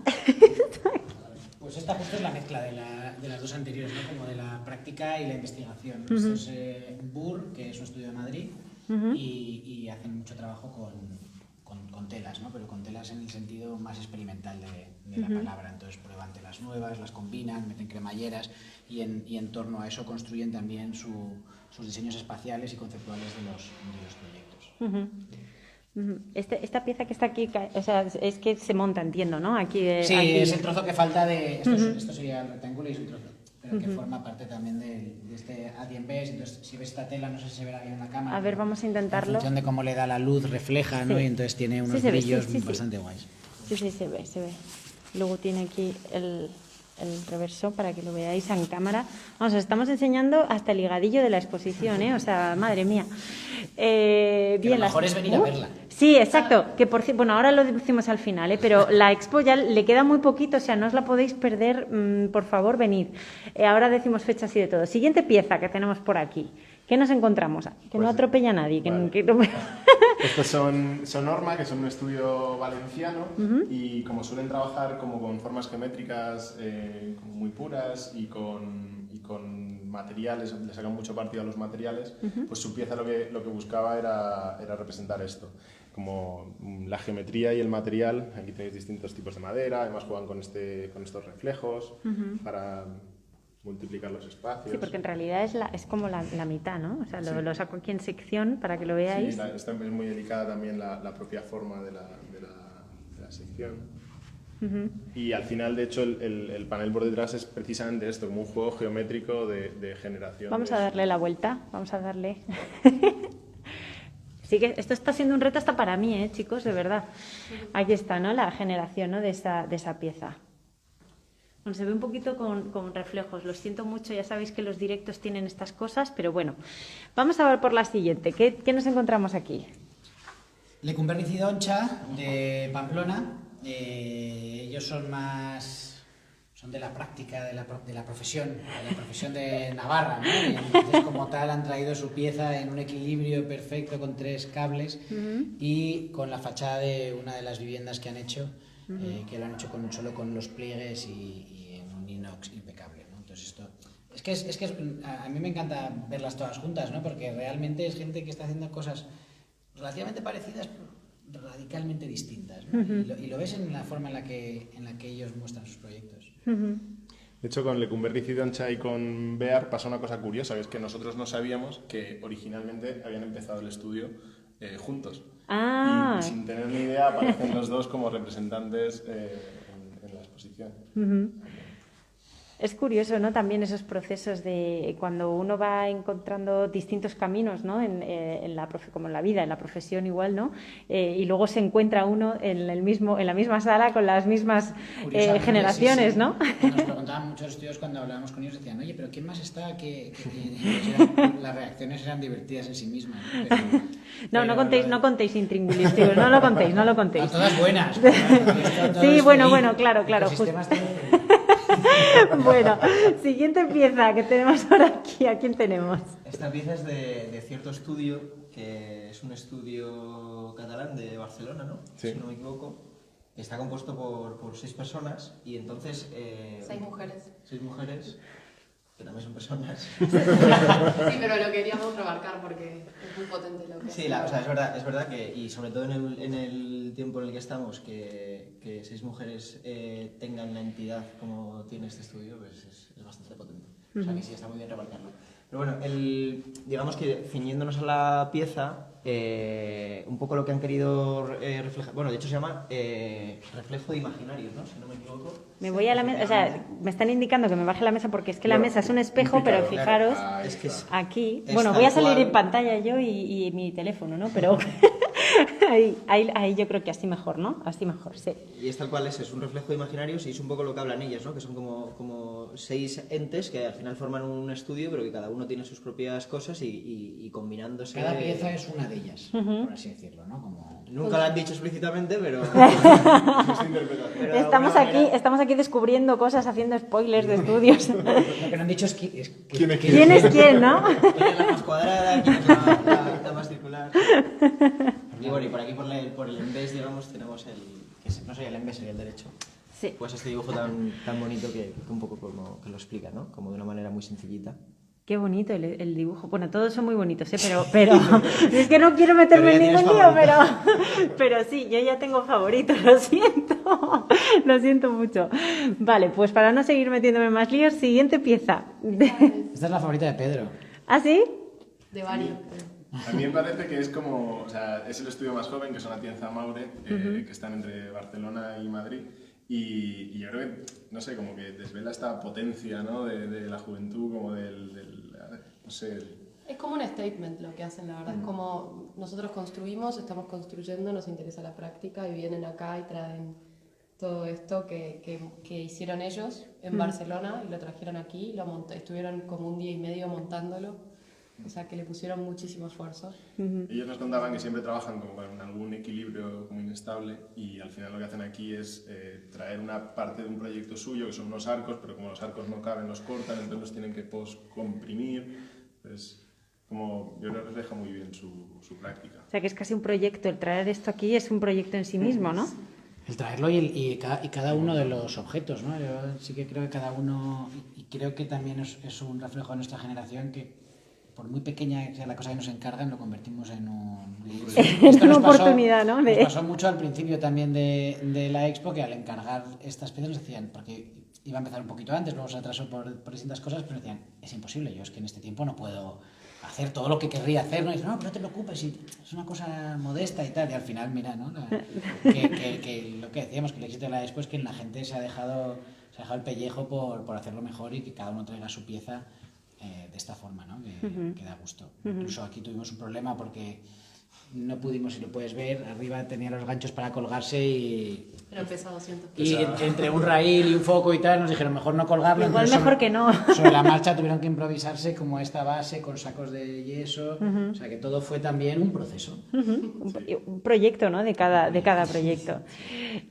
Pues esta justo es la mezcla de las dos anteriores, ¿no? Como de la práctica y la investigación. Esto es BUR, que es un estudio de Madrid, y hacen mucho trabajo con telas, ¿no? Pero con telas en el sentido más experimental de la palabra. Entonces prueban telas nuevas, las combinan, meten cremalleras y en torno a eso construyen también sus diseños espaciales y conceptuales de los proyectos. Esta pieza que está aquí, o sea, es que se monta, entiendo, ¿no? Aquí, Sí, aquí. es el trozo que falta de... Esto sería el rectángulo y es un trozo, pero que forma parte también de este A10B. Entonces, si ves esta tela, no sé si se verá bien en la cámara. A ver, pero vamos a intentarlo. En función de cómo le da la luz, refleja, ¿no? Sí. Y entonces tiene unos Sí, se ve, brillos sí. bastante guays. Sí, se ve, se ve. Luego tiene aquí el reverso para que lo veáis en cámara. Vamos, os estamos enseñando hasta el ligadillo de la exposición, ¿eh? O sea, madre mía. Lo mejor es venir a verla. Sí, exacto. Que bueno, ahora lo decimos al final, ¿eh? Pero la expo ya le queda muy poquito, o sea, no os la podéis perder. Por favor, venid. Ahora decimos fechas y de todo. Siguiente pieza que tenemos por aquí. ¿Qué nos encontramos? Que Pues, no atropella a nadie. vale. Que no... Estos son Norma, que son un estudio valenciano, y como suelen trabajar como con formas geométricas como muy puras y con materiales, le sacan mucho partido a los materiales, pues su pieza lo que buscaba era representar esto, como la geometría y el material. Aquí tenéis distintos tipos de madera, además juegan con estos reflejos para multiplicar los espacios. Sí, porque en realidad es como la mitad, ¿no? O sea, Sí. lo saco aquí en sección para que lo veáis. Sí, es muy delicada también la propia forma de la sección. Y al final, de hecho, el panel por detrás es precisamente esto, como un juego geométrico de generación. Vamos a darle la vuelta, vamos a darle. Sí que esto está siendo un reto hasta para mí, chicos, de verdad. Aquí está, ¿no? La generación, ¿no? de esa pieza. Bueno, se ve un poquito con reflejos. Lo siento mucho, ya sabéis que los directos tienen estas cosas, pero bueno. Vamos a ver por la siguiente. ¿Qué nos encontramos aquí? Lecumberri Cidoncha, de Pamplona. Ellos son de la práctica, de la profesión de Navarra, ¿no? Y entonces, como tal, han traído su pieza en un equilibrio perfecto con 3 cables y con la fachada de una de las viviendas que han hecho, que lo han hecho solo con los pliegues y en un inox impecable, ¿no? Entonces a mí me encanta verlas todas juntas, ¿no? Porque realmente es gente que está haciendo cosas relativamente parecidas, radicalmente distintas, ¿no? Y lo ves en la forma en la que ellos muestran sus proyectos. De hecho, con Lecumberri Cidoncha y con Bear pasa una cosa curiosa, que es que nosotros no sabíamos que originalmente habían empezado el estudio juntos. Y sin tener ni idea aparecen los dos como representantes en la exposición. Es curioso, ¿no? También esos procesos de cuando uno va encontrando distintos caminos, ¿no? Como en la vida, en la profesión igual, ¿no? Y luego se encuentra uno en la misma sala con las mismas generaciones, sí. ¿No? Nos preguntaban muchos estudios cuando hablábamos con ellos, decían, oye, pero ¿quién más está? Las reacciones eran divertidas en sí mismas. No contéis intríngulis, no lo contéis. A todas buenas. Sí, bueno, claro. Bueno, siguiente pieza que tenemos ahora aquí. ¿A quién tenemos? Esta pieza es de cierto estudio, que es un estudio catalán de Barcelona, ¿no? Sí. Si no me equivoco. Está compuesto por 6 personas y entonces... 6 mujeres. 6 mujeres, que también son personas. Sí, pero lo queríamos remarcar porque es muy potente lo que Sí, es verdad que, y sobre todo en el tiempo en el que estamos, que 6 mujeres tengan la entidad como tiene este estudio, pues es bastante potente. O sea que sí, está muy bien remarcarlo. Pero bueno, digamos que ciñéndonos a la pieza, un poco lo que han querido reflejar, bueno, de hecho se llama reflejo de imaginarios, ¿no? Si no me equivoco. Me voy a la mesa, o sea, me están indicando que me baje la mesa porque es que la mesa es un espejo, pero fijaros, es que aquí, bueno, voy a salir en pantalla yo y mi teléfono, ¿no? Pero ahí yo creo que así mejor, ¿no? Así mejor, sí. Y es tal cual, es un reflejo de imaginarios y es un poco lo que hablan ellas, ¿no? Que son como 6 entes que al final forman un estudio, pero que cada uno tiene sus propias cosas y combinándose... Cada pieza es una de ellas, por así decirlo, ¿no? Nunca lo han dicho explícitamente, pero... Estamos aquí descubriendo cosas, haciendo spoilers de estudios. Lo que no han dicho es ¿Quién es ¿Quién es quién, no? ¿Quién es la más cuadrada? ¿Quién es la más circular? Y bueno, y por aquí, por el embés, digamos, tenemos no sería el embés, sería el derecho. Sí. Pues este dibujo tan bonito que un poco como que lo explica, ¿no? Como de una manera muy sencillita. Qué bonito el dibujo. Bueno, todos son muy bonitos, pero es que no quiero meterme en ningún lío, pero sí, yo ya tengo favoritos, lo siento mucho. Vale, pues para no seguir metiéndome en más líos, siguiente pieza. Esta es la favorita de Pedro. ¿Ah, sí? De varios. A mí me parece que es como, o sea, es el estudio más joven, que son Atienza Maure, que están entre Barcelona y Madrid. Y yo creo que, no sé, como que desvela esta potencia, ¿no? de la juventud, como no sé... Es como un statement lo que hacen, la verdad. Es como nosotros construimos, estamos construyendo, nos interesa la práctica y vienen acá y traen todo esto que hicieron ellos en Barcelona y lo trajeron aquí, estuvieron como 1 día y medio montándolo. O sea, que le pusieron muchísimo esfuerzo. Ellos nos contaban que siempre trabajan con algún equilibrio como inestable y al final lo que hacen aquí es traer una parte de un proyecto suyo, que son unos arcos, pero como los arcos no caben, los cortan, entonces los tienen que post-comprimir. Pues como yo creo que refleja muy bien su práctica. O sea, que es casi un proyecto. El traer esto aquí es un proyecto en sí mismo, ¿no? El traerlo y cada uno de los objetos, ¿no? Yo sí que creo que cada uno, y creo que también es un reflejo de nuestra generación, que por muy pequeña que sea la cosa que nos encargan, lo convertimos en una oportunidad, ¿no? Nos pasó mucho al principio también de la expo, que al encargar estas piezas nos decían, porque iba a empezar un poquito antes, luego se atrasó por distintas cosas, pero decían, es imposible, yo es que en este tiempo no puedo hacer todo lo que querría hacer, ¿no? Y dicen, no, pero no te preocupes, es una cosa modesta y tal, y al final, mira, ¿no? Que lo que decíamos, que el éxito de la Expo es que la gente se ha dejado el pellejo por hacerlo mejor y que cada uno traiga su pieza de esta forma, ¿no? Que da gusto. Incluso aquí tuvimos un problema porque no pudimos, si lo puedes ver, arriba tenía los ganchos para colgarse y Pero pesa 200 y entre un raíl y un foco y tal nos dijeron mejor no colgarlo. Igual entonces mejor que no. Sobre la marcha tuvieron que improvisarse como esta base con sacos de yeso, o sea que todo fue también un proceso. Un proyecto, ¿no? De cada proyecto.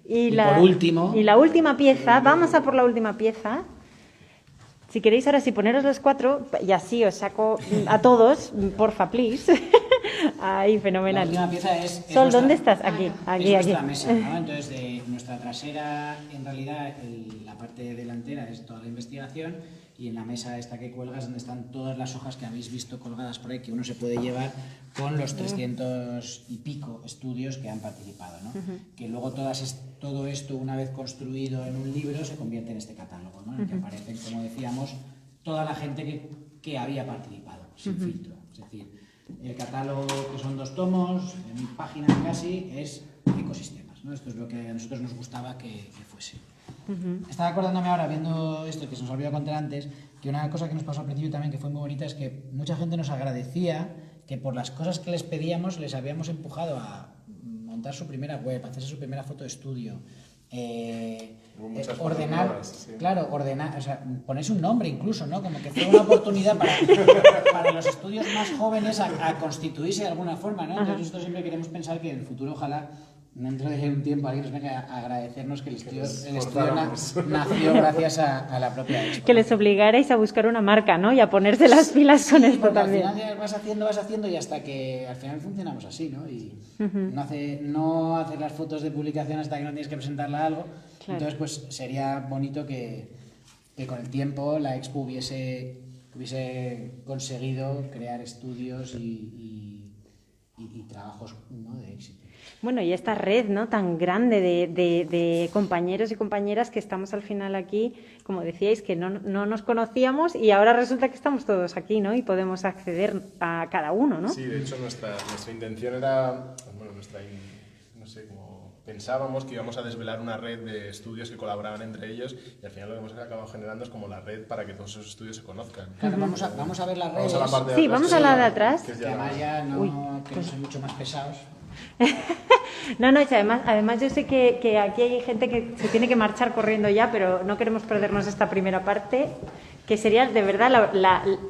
Y por último... Y la última pieza, vamos a por la última pieza. Si queréis ahora sí poneros los 4 y así os saco a todos, porfa, please. Ahí, fenomenal. La última pieza es Sol, ¿dónde estás? Aquí, aquí. Es nuestra mesa, ¿no? Entonces, de nuestra trasera, en realidad, la parte delantera es toda la investigación y en la mesa esta que cuelgas donde están todas las hojas que habéis visto colgadas por ahí, que uno se puede llevar con los 300 y pico estudios que han participado, ¿no? Que luego todo esto, una vez construido en un libro, se convierte en este catálogo, ¿no? En el que aparecen, como decíamos, toda la gente que había participado, sin filtro. Es decir, el catálogo, que son 2 tomos, en 1000 páginas casi, es ecosistemas, ¿no? Esto es lo que a nosotros nos gustaba que fuese. Estaba acordándome ahora, viendo esto que se nos olvidó contar antes, que una cosa que nos pasó al principio también, que fue muy bonita, es que mucha gente nos agradecía que por las cosas que les pedíamos les habíamos empujado a montar su primera web, a hacerse su primera foto de estudio, ordenar, sí. claro, ordenar, o sea, ponerse un nombre incluso, ¿no? Como que fue una oportunidad para los estudios más jóvenes a constituirse de alguna forma, ¿no? Entonces nosotros siempre queremos pensar que en el futuro, ojalá, dentro de un tiempo, alguien nos venga a agradecernos que el estudio nació gracias a la propia Expo. Que les obligarais a buscar una marca, ¿no? Y a ponerse las pilas con esto porque también. al final vas haciendo y hasta que al final funcionamos así, ¿no? Y no hacer las fotos de publicación hasta que no tienes que presentarla a algo. Claro. Entonces, pues sería bonito que con el tiempo la Expo hubiese conseguido crear estudios y trabajos, ¿no? De éxito. Bueno, y esta red, ¿no?, tan grande de compañeros y compañeras que estamos al final aquí, como decíais, que no nos conocíamos y ahora resulta que estamos todos aquí, ¿no? Y podemos acceder a cada uno, ¿no? Sí, de hecho nuestra intención era, bueno, no sé, como pensábamos que íbamos a desvelar una red de estudios que colaboraban entre ellos y al final lo que hemos acabado generando es como la red para que todos esos estudios se conozcan. Claro, vamos a ver las redes. Vamos a la parte de sí, atrás, vamos a la de atrás. Que además ya no son mucho más pesados. No, y además yo sé que aquí hay gente que se tiene que marchar corriendo ya, pero no queremos perdernos esta primera parte, que sería de verdad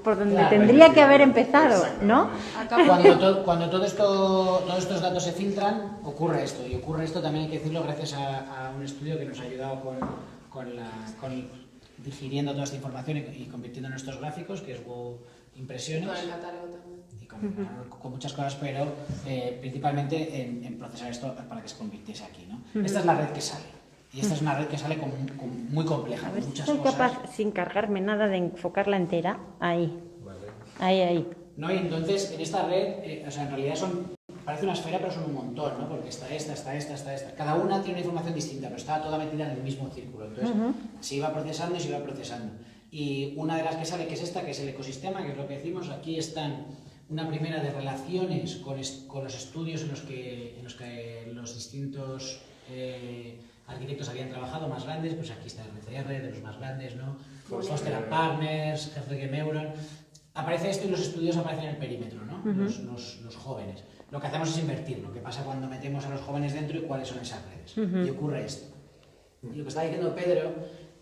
por donde tendría que haber empezado, ¿no? Cuando todos estos datos se filtran, ocurre esto, y ocurre esto también hay que decirlo gracias a un estudio que nos ha ayudado con digiriendo toda esta información y convirtiendo en estos gráficos, que es Wow Impresiones. Con el catálogo también. Con muchas cosas, pero principalmente en procesar esto para que se convirtiese aquí, ¿no? Esta es la red que sale. Y esta es una red que sale muy compleja, A ver con si muchas soy cosas. capaz, sin cargarme nada, de enfocarla entera. Ahí. Vale. Ahí. ¿No? Y entonces, en esta red, o sea, en realidad parece una esfera, pero son un montón, ¿no? Porque está esta. Cada una tiene una información distinta, pero está toda metida en el mismo círculo. Entonces, se iba procesando y se iba procesando. Y una de las que sale, que es esta, que es el ecosistema, que es lo que decimos, aquí están una primera de relaciones con los estudios en los que los distintos arquitectos habían trabajado más grandes, pues aquí está el RCR, de los más grandes, ¿no? Foster & Partners, Hertog Meuron. Aparece esto y los estudios aparecen en el perímetro, ¿no? Los jóvenes. Lo que hacemos es invertir, lo que pasa cuando metemos a los jóvenes dentro y cuáles son esas redes. Y ocurre esto. Y lo que está diciendo Pedro,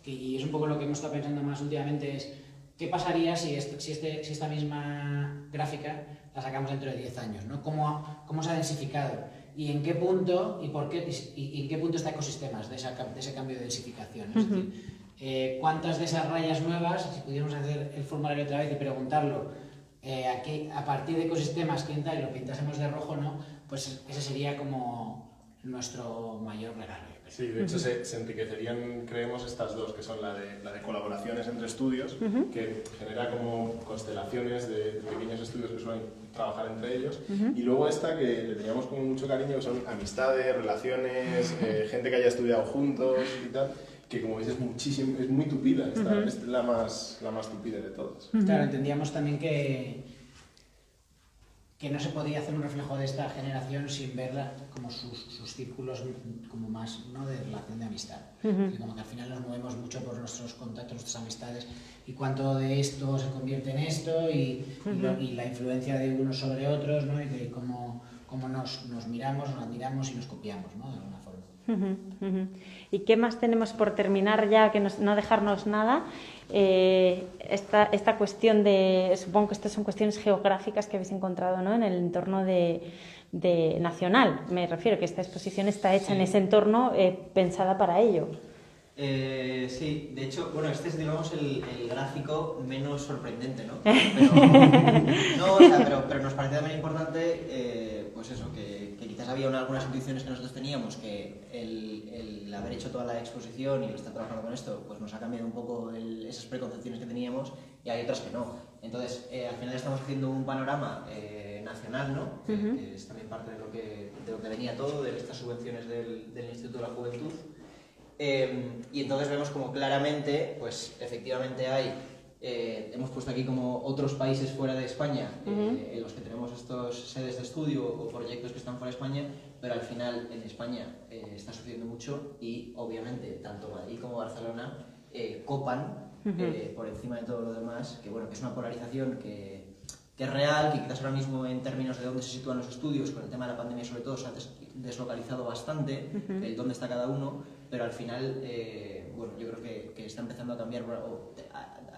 y es un poco lo que hemos estado pensando más últimamente, es ¿qué pasaría si esta misma gráfica la sacamos dentro de 10 años? ¿No? ¿Cómo se ha densificado? ¿Y en qué punto y por qué y en qué punto está ecosistemas de ese cambio de densificación? Es decir, ¿cuántas de esas rayas nuevas, si pudiéramos hacer el formulario otra vez y preguntarlo, aquí, a partir de ecosistemas, quién tal, y lo pintásemos de rojo, ¿no? Pues ese sería como nuestro mayor regalo. Sí, de hecho se enriquecerían, creemos, estas dos, que son la de colaboraciones entre estudios, que genera como constelaciones de pequeños estudios que suelen trabajar entre ellos. Y luego esta que le teníamos como mucho cariño, que son amistades, relaciones, gente que haya estudiado juntos y tal, que como veis es muy tupida, esta es la más tupida de todas. Claro, entendíamos también que no se podía hacer un reflejo de esta generación sin verla como sus círculos como más, ¿no?, de relación de amistad. Que como que al final nos movemos mucho por nuestros contactos, nuestras amistades, y cuánto de esto se convierte en esto y la influencia de unos sobre otros, ¿no?, y de cómo nos miramos, nos admiramos y nos copiamos, ¿no?, de alguna forma. ¿Y qué más tenemos por terminar ya, que no dejarnos nada? Esta cuestión supongo que estas son cuestiones geográficas que habéis encontrado, ¿no?, en el entorno de nacional. Me refiero que esta exposición está hecha en ese entorno pensada para ello. Sí, de hecho, bueno, este es, digamos, el gráfico menos sorprendente, ¿no? Pero nos parece también importante, pues eso, que quizás había algunas intuiciones que nosotros teníamos, que el haber hecho toda la exposición y el estar trabajando con esto, pues nos ha cambiado un poco esas preconcepciones que teníamos, y hay otras que no. Entonces, al final estamos haciendo un panorama nacional, ¿no? Que es también parte de lo que venía todo, de estas subvenciones del Instituto de la Juventud. Y entonces vemos como claramente, pues efectivamente hemos puesto aquí como otros países fuera de España en los que tenemos estos sedes de estudio o proyectos que están fuera de España, pero al final en España está sucediendo mucho y obviamente tanto Madrid como Barcelona copan por encima de todo lo demás, que bueno, que es una polarización que es real, que quizás ahora mismo en términos de dónde se sitúan los estudios, con el tema de la pandemia sobre todo se ha deslocalizado bastante el dónde está cada uno, pero al final, bueno, yo creo que está empezando a cambiar,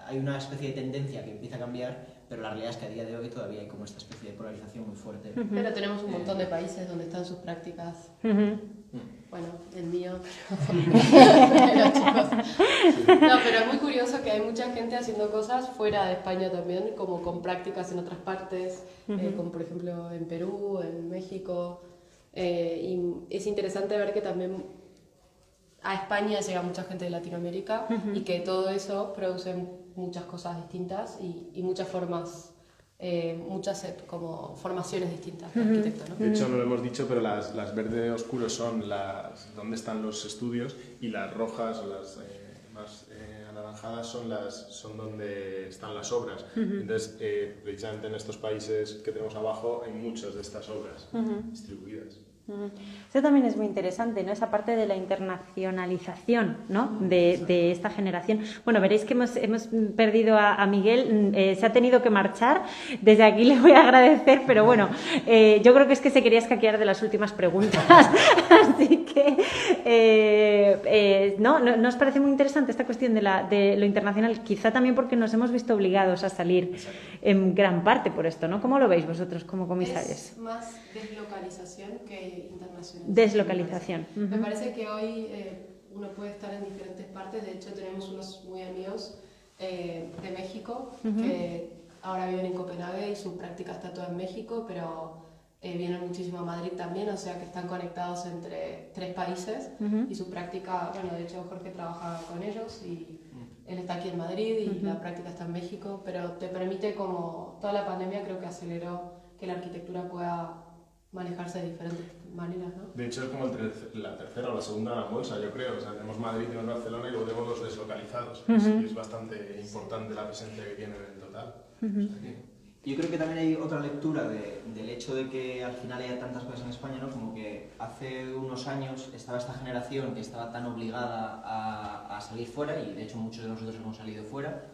hay una especie de tendencia que empieza a cambiar, pero la realidad es que a día de hoy todavía hay como esta especie de polarización muy fuerte. Pero tenemos un montón de países donde están sus prácticas. Bueno, el mío, pero chicos. No, pero es muy curioso que hay mucha gente haciendo cosas fuera de España también, como con prácticas en otras partes, como por ejemplo en Perú, en México. Y es interesante ver que también a España llega mucha gente de Latinoamérica y que todo eso produce muchas cosas distintas y muchas formas, como formaciones distintas de arquitecto, ¿no? De hecho, no lo hemos dicho, pero las verde oscuros son donde están los estudios, y las rojas, las más anaranjadas, son donde están las obras. Entonces, precisamente en estos países que tenemos abajo hay muchas de estas obras distribuidas. Eso también es muy interesante, ¿no? Esa parte de la internacionalización, ¿no?, de esta generación. Bueno, veréis que hemos perdido a Miguel, se ha tenido que marchar. Desde aquí le voy a agradecer, pero bueno, yo creo que es que se quería escaquear de las últimas preguntas. Así que, ¿no os parece muy interesante esta cuestión de lo internacional? Quizá también porque nos hemos visto obligados a salir en gran parte por esto, ¿no? ¿Cómo lo veis vosotros como comisarios? Es más deslocalización que internacionalización. Deslocalización. Me parece que hoy uno puede estar en diferentes partes. De hecho, tenemos unos muy amigos de México que ahora viven en Copenhague y su práctica está toda en México, pero vienen muchísimo a Madrid también, o sea que están conectados entre 3 países y su práctica, bueno, de hecho Jorge trabaja con ellos y él está aquí en Madrid y la práctica está en México, pero te permite, como toda la pandemia creo que aceleró que la arquitectura pueda manejarse de diferentes maneras, ¿no? De hecho, es como la tercera o la segunda gran bolsa, yo creo. O sea, tenemos Madrid, tenemos Barcelona y luego tenemos los deslocalizados. Y es bastante importante la presencia que tienen en total. O sea que... Yo creo que también hay otra lectura del hecho de que al final haya tantas cosas en España, ¿no? Como que hace unos años estaba esta generación que estaba tan obligada a salir fuera, y de hecho muchos de nosotros hemos salido fuera,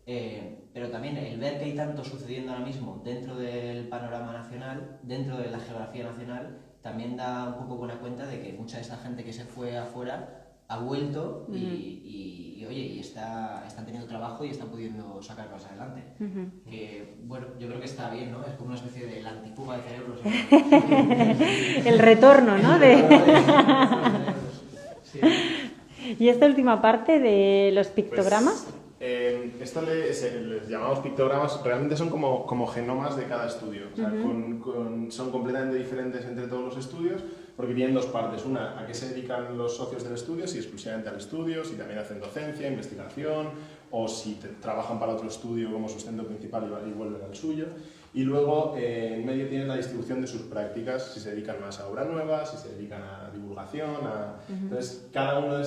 pero también el ver que hay tanto sucediendo ahora mismo dentro del panorama nacional, dentro de la geografía nacional, también da un poco buena cuenta de que mucha de esta gente que se fue afuera ha vuelto y oye, y están teniendo trabajo y están pudiendo sacar cosas adelante. Que, bueno, yo creo que está bien, ¿no? Es como una especie de la antifuga de cerebros. El retorno, ¿no? Sí. ¿Y esta última parte de los pictogramas? Esto les llamamos pictogramas, realmente son como genomas de cada estudio. O sea, son completamente diferentes entre todos los estudios, porque tienen 2 partes. Una, a qué se dedican los socios del estudio, si exclusivamente al estudio, si también hacen docencia, investigación, o si trabajan para otro estudio como sustento principal y vuelven al suyo. Y luego en medio tienes la distribución de sus prácticas, si se dedican más a obra nueva, si se dedican a divulgación, Entonces, cada uno de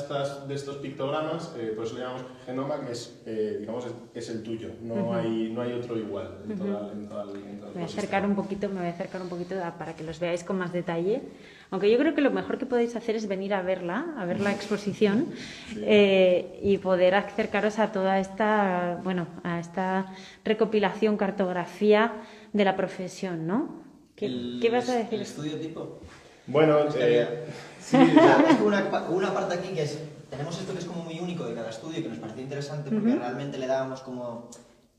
estos pictogramas, por eso le llamamos genoma, que es, digamos, es el tuyo, no hay otro igual en todo el Me voy a ecosistema. me voy a acercar un poquito para que los veáis con más detalle. Aunque yo creo que lo mejor que podéis hacer es venir a ver la exposición y poder acercaros a toda esta, a esta recopilación, cartografía de la profesión, ¿no? ¿Qué vas a decir? ¿El estudio tipo? Bueno, Sí, es que una parte aquí que es, tenemos esto que es como muy único de cada estudio, que nos pareció interesante porque realmente le dábamos como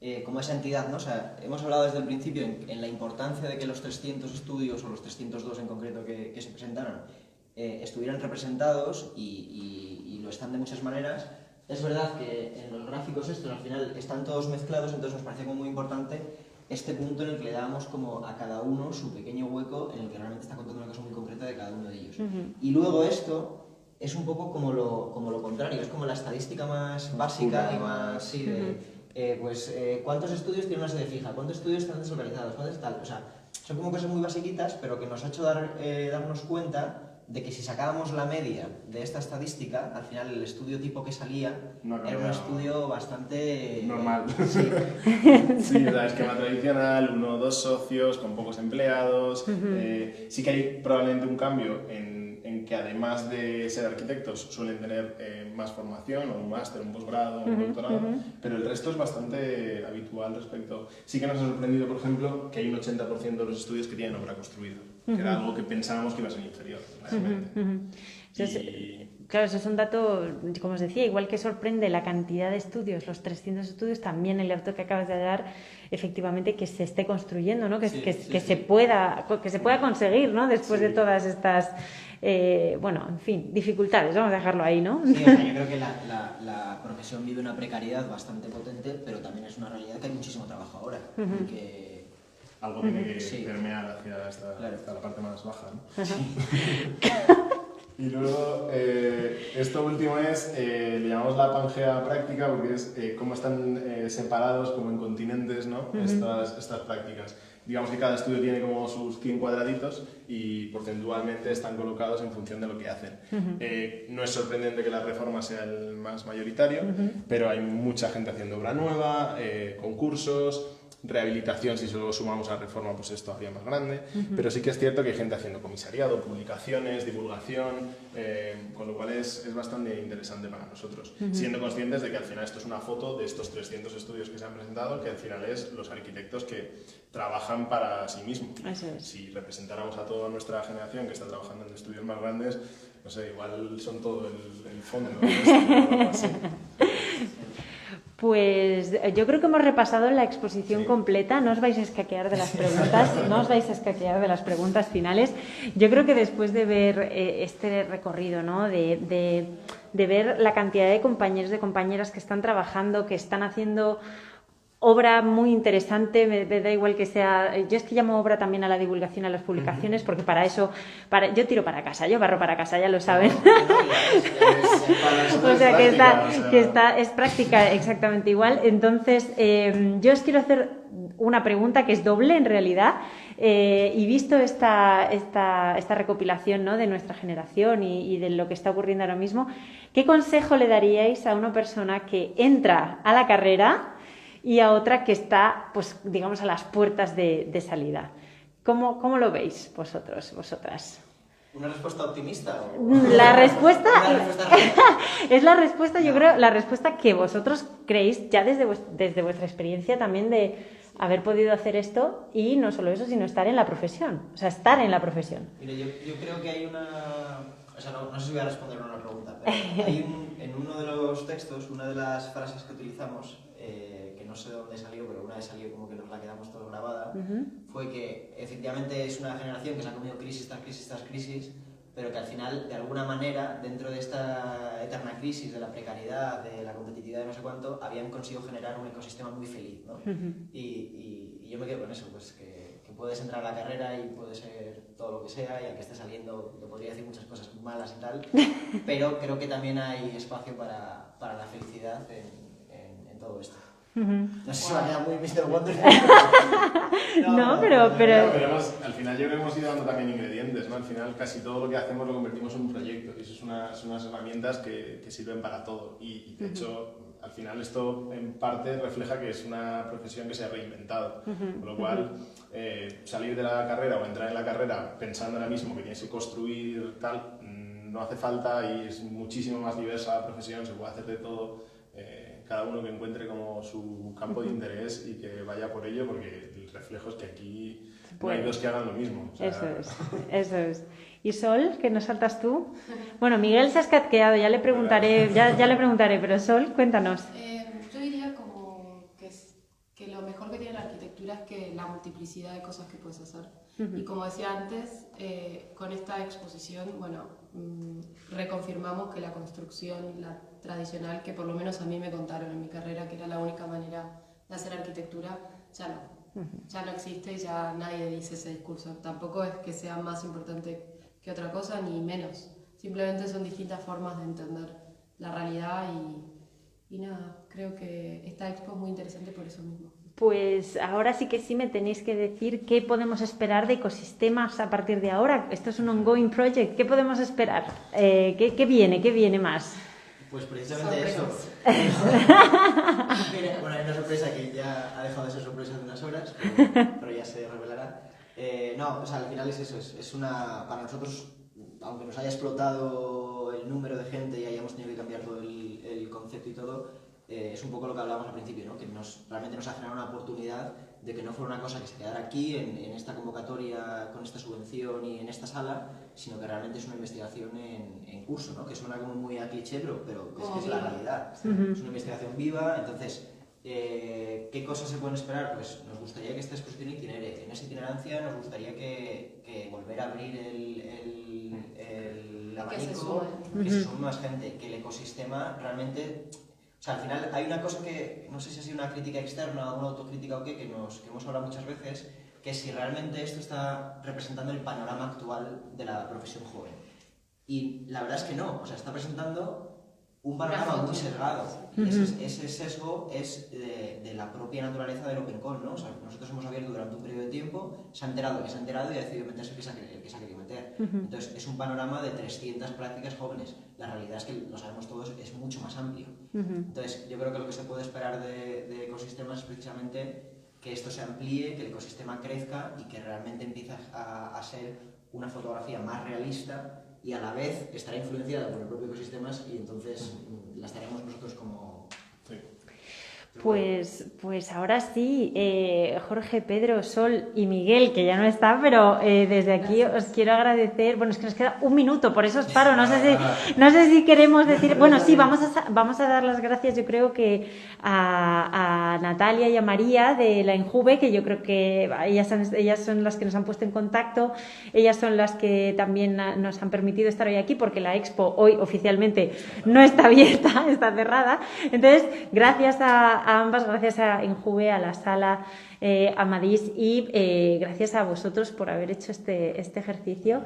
esa entidad, ¿no? O sea, hemos hablado desde el principio en la importancia de que los 300 estudios, o los 302 en concreto que se presentaron, estuvieran representados y lo están de muchas maneras. Es verdad que en los gráficos estos al final están todos mezclados, entonces nos parecía como muy importante este punto en el que le dábamos como a cada uno su pequeño hueco en el que realmente está contando una cosa muy concreta de cada uno de ellos. Y luego esto es un poco como lo contrario, es como la estadística más básica y más sí, ¿cuántos estudios tienen una sede fija? ¿Cuántos estudios están deslocalizados? ¿Cuántos tal? O sea, son como cosas muy basiquitas, pero que nos ha hecho darnos cuenta de que si sacábamos la media de esta estadística, al final el estudio tipo que salía era un estudio bastante... normal. Sí. Sí, o sea, esquema tradicional, 1 o 2 socios, con pocos empleados. Sí que hay probablemente un cambio en que además de ser arquitectos suelen tener más formación, o un máster, un posgrado, un doctorado, pero el resto es bastante habitual respecto... Sí que nos ha sorprendido, por ejemplo, que hay un 80% de los estudios que tienen obra construida, que era algo que pensábamos que iba a ser inferior, realmente. Claro, eso es un dato, como os decía, igual que sorprende la cantidad de estudios, los 300 estudios, también el dato que acabas de dar, efectivamente, que se esté construyendo, ¿no? Se pueda conseguir, ¿no? Después de todas estas, en fin, dificultades, vamos a dejarlo ahí, ¿no? Sí, o sea, yo creo que la profesión vive una precariedad bastante potente, pero también es una realidad que hay muchísimo trabajo ahora. Porque algo tiene que permear hacia la parte más baja, ¿no? Y luego, esto último es, le llamamos la Pangea práctica porque es cómo están separados como en continentes, ¿no? Estas prácticas. Digamos que cada estudio tiene como sus 100 cuadraditos y porcentualmente están colocados en función de lo que hacen. No es sorprendente que la reforma sea el más mayoritario, pero hay mucha gente haciendo obra nueva, concursos, rehabilitación, si solo sumamos a reforma, pues es todavía más grande, pero sí que es cierto que hay gente haciendo comisariado, publicaciones, divulgación, con lo cual es bastante interesante para nosotros, siendo conscientes de que al final esto es una foto de estos 300 estudios que se han presentado, que al final es los arquitectos que trabajan para sí mismos. Si representáramos a toda nuestra generación que está trabajando en estudios más grandes, no sé, igual son todo el fondo, ¿no? Pues yo creo que hemos repasado la exposición completa, no os vais a escaquear de las preguntas, finales. Yo creo que después de ver este recorrido, ¿no? de ver la cantidad de compañeros, de compañeras que están trabajando, que están haciendo obra muy interesante, me da igual que sea... Yo es que llamo obra también a la divulgación, a las publicaciones, porque para eso... yo tiro para casa, yo barro para casa, ya lo saben. O sea, es práctica exactamente igual. Entonces, yo os quiero hacer una pregunta que es doble, en realidad. Y visto esta recopilación, ¿no? de nuestra generación y de lo que está ocurriendo ahora mismo, ¿qué consejo le daríais a una persona que entra a la carrera y a otra que está, pues, digamos, a las puertas de salida? ¿Cómo lo veis vosotras? ¿Una respuesta optimista? La respuesta es la respuesta, yo creo, la respuesta que vosotros creéis ya desde vuestra experiencia también de haber podido hacer esto, y no solo eso, sino estar en la profesión, o sea, estar en la profesión. Mira, yo creo que hay una... O sea, no sé si voy a responder a una pregunta, pero en uno de los textos, una de las frases que utilizamos, que no sé de dónde salió, pero una vez salió como que nos la quedamos toda grabada, fue que efectivamente es una generación que se ha comido crisis tras crisis, pero que al final, de alguna manera, dentro de esta eterna crisis, de la precariedad, de la competitividad de no sé cuánto, habían conseguido generar un ecosistema muy feliz, ¿no? Y yo me quedo con eso, pues que puedes entrar a la carrera y puedes ser todo lo que sea, y al que esté saliendo te podría decir muchas cosas malas y tal, pero creo que también hay espacio para la felicidad en todo esto. No sé si va a quedar muy Mr. Wonder. No, pero... Al final yo creo que hemos ido dando también ingredientes, ¿no? Al final casi todo lo que hacemos lo convertimos en un proyecto y eso son unas herramientas que sirven para todo y de hecho al final esto en parte refleja que es una profesión que se ha reinventado, con lo cual salir de la carrera o entrar en la carrera pensando ahora mismo que tienes que construir tal, no hace falta y es muchísimo más diversa la profesión, se puede hacer de todo. Cada uno que encuentre como su campo de interés y que vaya por ello, porque el reflejo es que aquí no hay dos que hagan lo mismo. O sea... Eso es. ¿Y Sol, qué nos saltas tú? Bueno, Miguel se ha escaqueado, ya le preguntaré, pero Sol, cuéntanos. Yo diría como que lo mejor que tiene la arquitectura es que la multiplicidad de cosas que puedes hacer. Y como decía antes, con esta exposición, bueno, reconfirmamos que la construcción, la tradicional, que por lo menos a mí me contaron en mi carrera que era la única manera de hacer arquitectura, ya no existe y ya nadie dice ese discurso. Tampoco es que sea más importante que otra cosa, ni menos. Simplemente son distintas formas de entender la realidad y nada, creo que esta expo es muy interesante por eso mismo. Pues ahora sí que sí me tenéis que decir qué podemos esperar de ecosistemas a partir de ahora. Esto es un ongoing project. ¿Qué podemos esperar? ¿Qué viene más? Pues precisamente sorpresas. Bueno, hay una sorpresa que ya ha dejado de ser sorpresa de unas horas, pero ya se revelará. No, o sea, al final es eso, es una... Para nosotros, aunque nos haya explotado el número de gente y hayamos tenido que cambiar todo el concepto y todo, es un poco lo que hablábamos al principio, ¿no? Que realmente nos ha generado una oportunidad de que no fuera una cosa que se quedara aquí, en esta convocatoria, con esta subvención y en esta sala, sino que realmente es una investigación en curso, ¿no? Que suena como muy a cliché, pero es que es la realidad. Es una investigación viva, entonces, ¿qué cosas se pueden esperar? Pues nos gustaría que esta exposición itinere. En esa itinerancia nos gustaría que volver a abrir el abanico, que se sume más gente, que el ecosistema realmente... O sea, al final hay una cosa que, no sé si ha sido una crítica externa o una autocrítica o qué, que hemos hablado muchas veces, que si realmente esto está representando el panorama actual de la profesión joven. Y la verdad es que no, o sea, está presentando un panorama muy sesgado. Y ese sesgo es de la propia naturaleza del OpenCon, ¿no? O sea, nosotros hemos abierto durante un periodo de tiempo, se ha enterado que se ha enterado y ha decidido meterse el que se ha querido meter. Entonces, es un panorama de 300 prácticas jóvenes. La realidad es que, lo sabemos todos, es mucho más amplio. Entonces, yo creo que lo que se puede esperar de ecosistemas es precisamente que esto se amplíe, que el ecosistema crezca y que realmente empiece a ser una fotografía más realista y a la vez estará influenciada por el propio ecosistema y entonces la estaremos nosotros como... Sí. Pues ahora sí, Jorge, Pedro, Sol y Miguel, que ya no está, pero desde aquí os quiero agradecer. Bueno, es que nos queda un minuto, por eso os paro. No sé si queremos decir... Bueno, sí, vamos a dar las gracias, yo creo que a Natalia y a María de la Injuve, que yo creo que ellas son las que nos han puesto en contacto, ellas son las que también nos han permitido estar hoy aquí, porque la expo hoy oficialmente no está abierta, está cerrada. Entonces, gracias a ambas, gracias a Injuve, a la sala, a Madís y gracias a vosotros por haber hecho este ejercicio,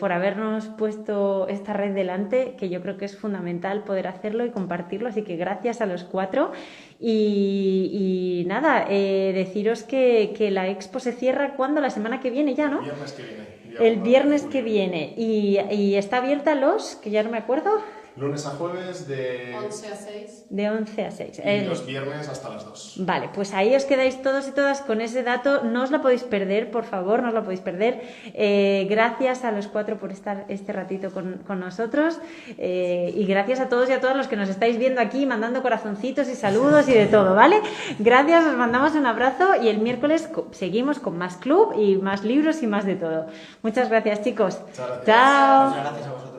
por habernos puesto esta red delante, que yo creo que es fundamental poder hacerlo y compartirlo, así que gracias a los cuatro y nada, deciros que la expo se cierra ¿cuándo? La semana que viene ya, ¿no? El viernes que viene. El viernes que viene y está abierta que ya no me acuerdo. Lunes a jueves de 11 a 6. De 11 a 6. Y los viernes hasta las 2. Vale, pues ahí os quedáis todos y todas con ese dato. No os lo podéis perder, por favor, no os lo podéis perder. Gracias a los cuatro por estar este ratito con nosotros. Y gracias a todos y a todas los que nos estáis viendo aquí, mandando corazoncitos y saludos y de todo, ¿vale? Gracias, os mandamos un abrazo y el miércoles seguimos con más club y más libros y más de todo. Muchas gracias, chicos. Muchas gracias. Chao. Muchas gracias a vosotros.